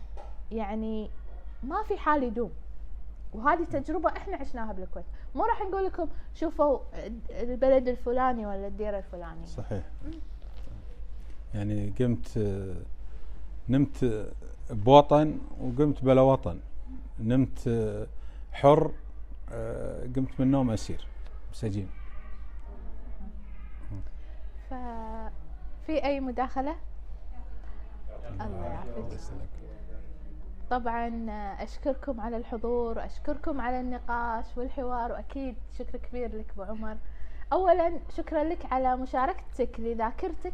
يعني ما في حال يدوم. وهذه تجربة احنا عشناها بالكويت، مو راح نقول لكم شوفوا البلد الفلاني ولا الديرة الفلانية. صحيح. يعني نمت بوطن وقمت بلا وطن، نمت حر قمت من النوم أسير سجين. ففي أي مداخلة؟ الله يعافيك. طبعا أشكركم على الحضور، أشكركم على النقاش والحوار، وأكيد شكر كبير لك أبو عمر. أولا شكرا لك على مشاركتك لذاكرتك،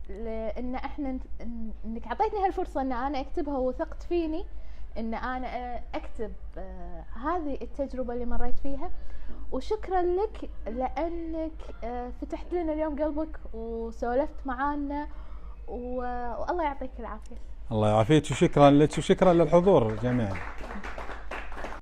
لأن احنا انك عطيتني هالفرصة ان انا اكتبها، وثقت فيني ان انا اكتب هذه التجربة اللي مريت فيها. وشكرا لك لانك فتحت لنا اليوم قلبك وسولفت معانا، والله يعطيك العافية. الله يعافيك، وشكرا لك وشكرا للحضور جميعا.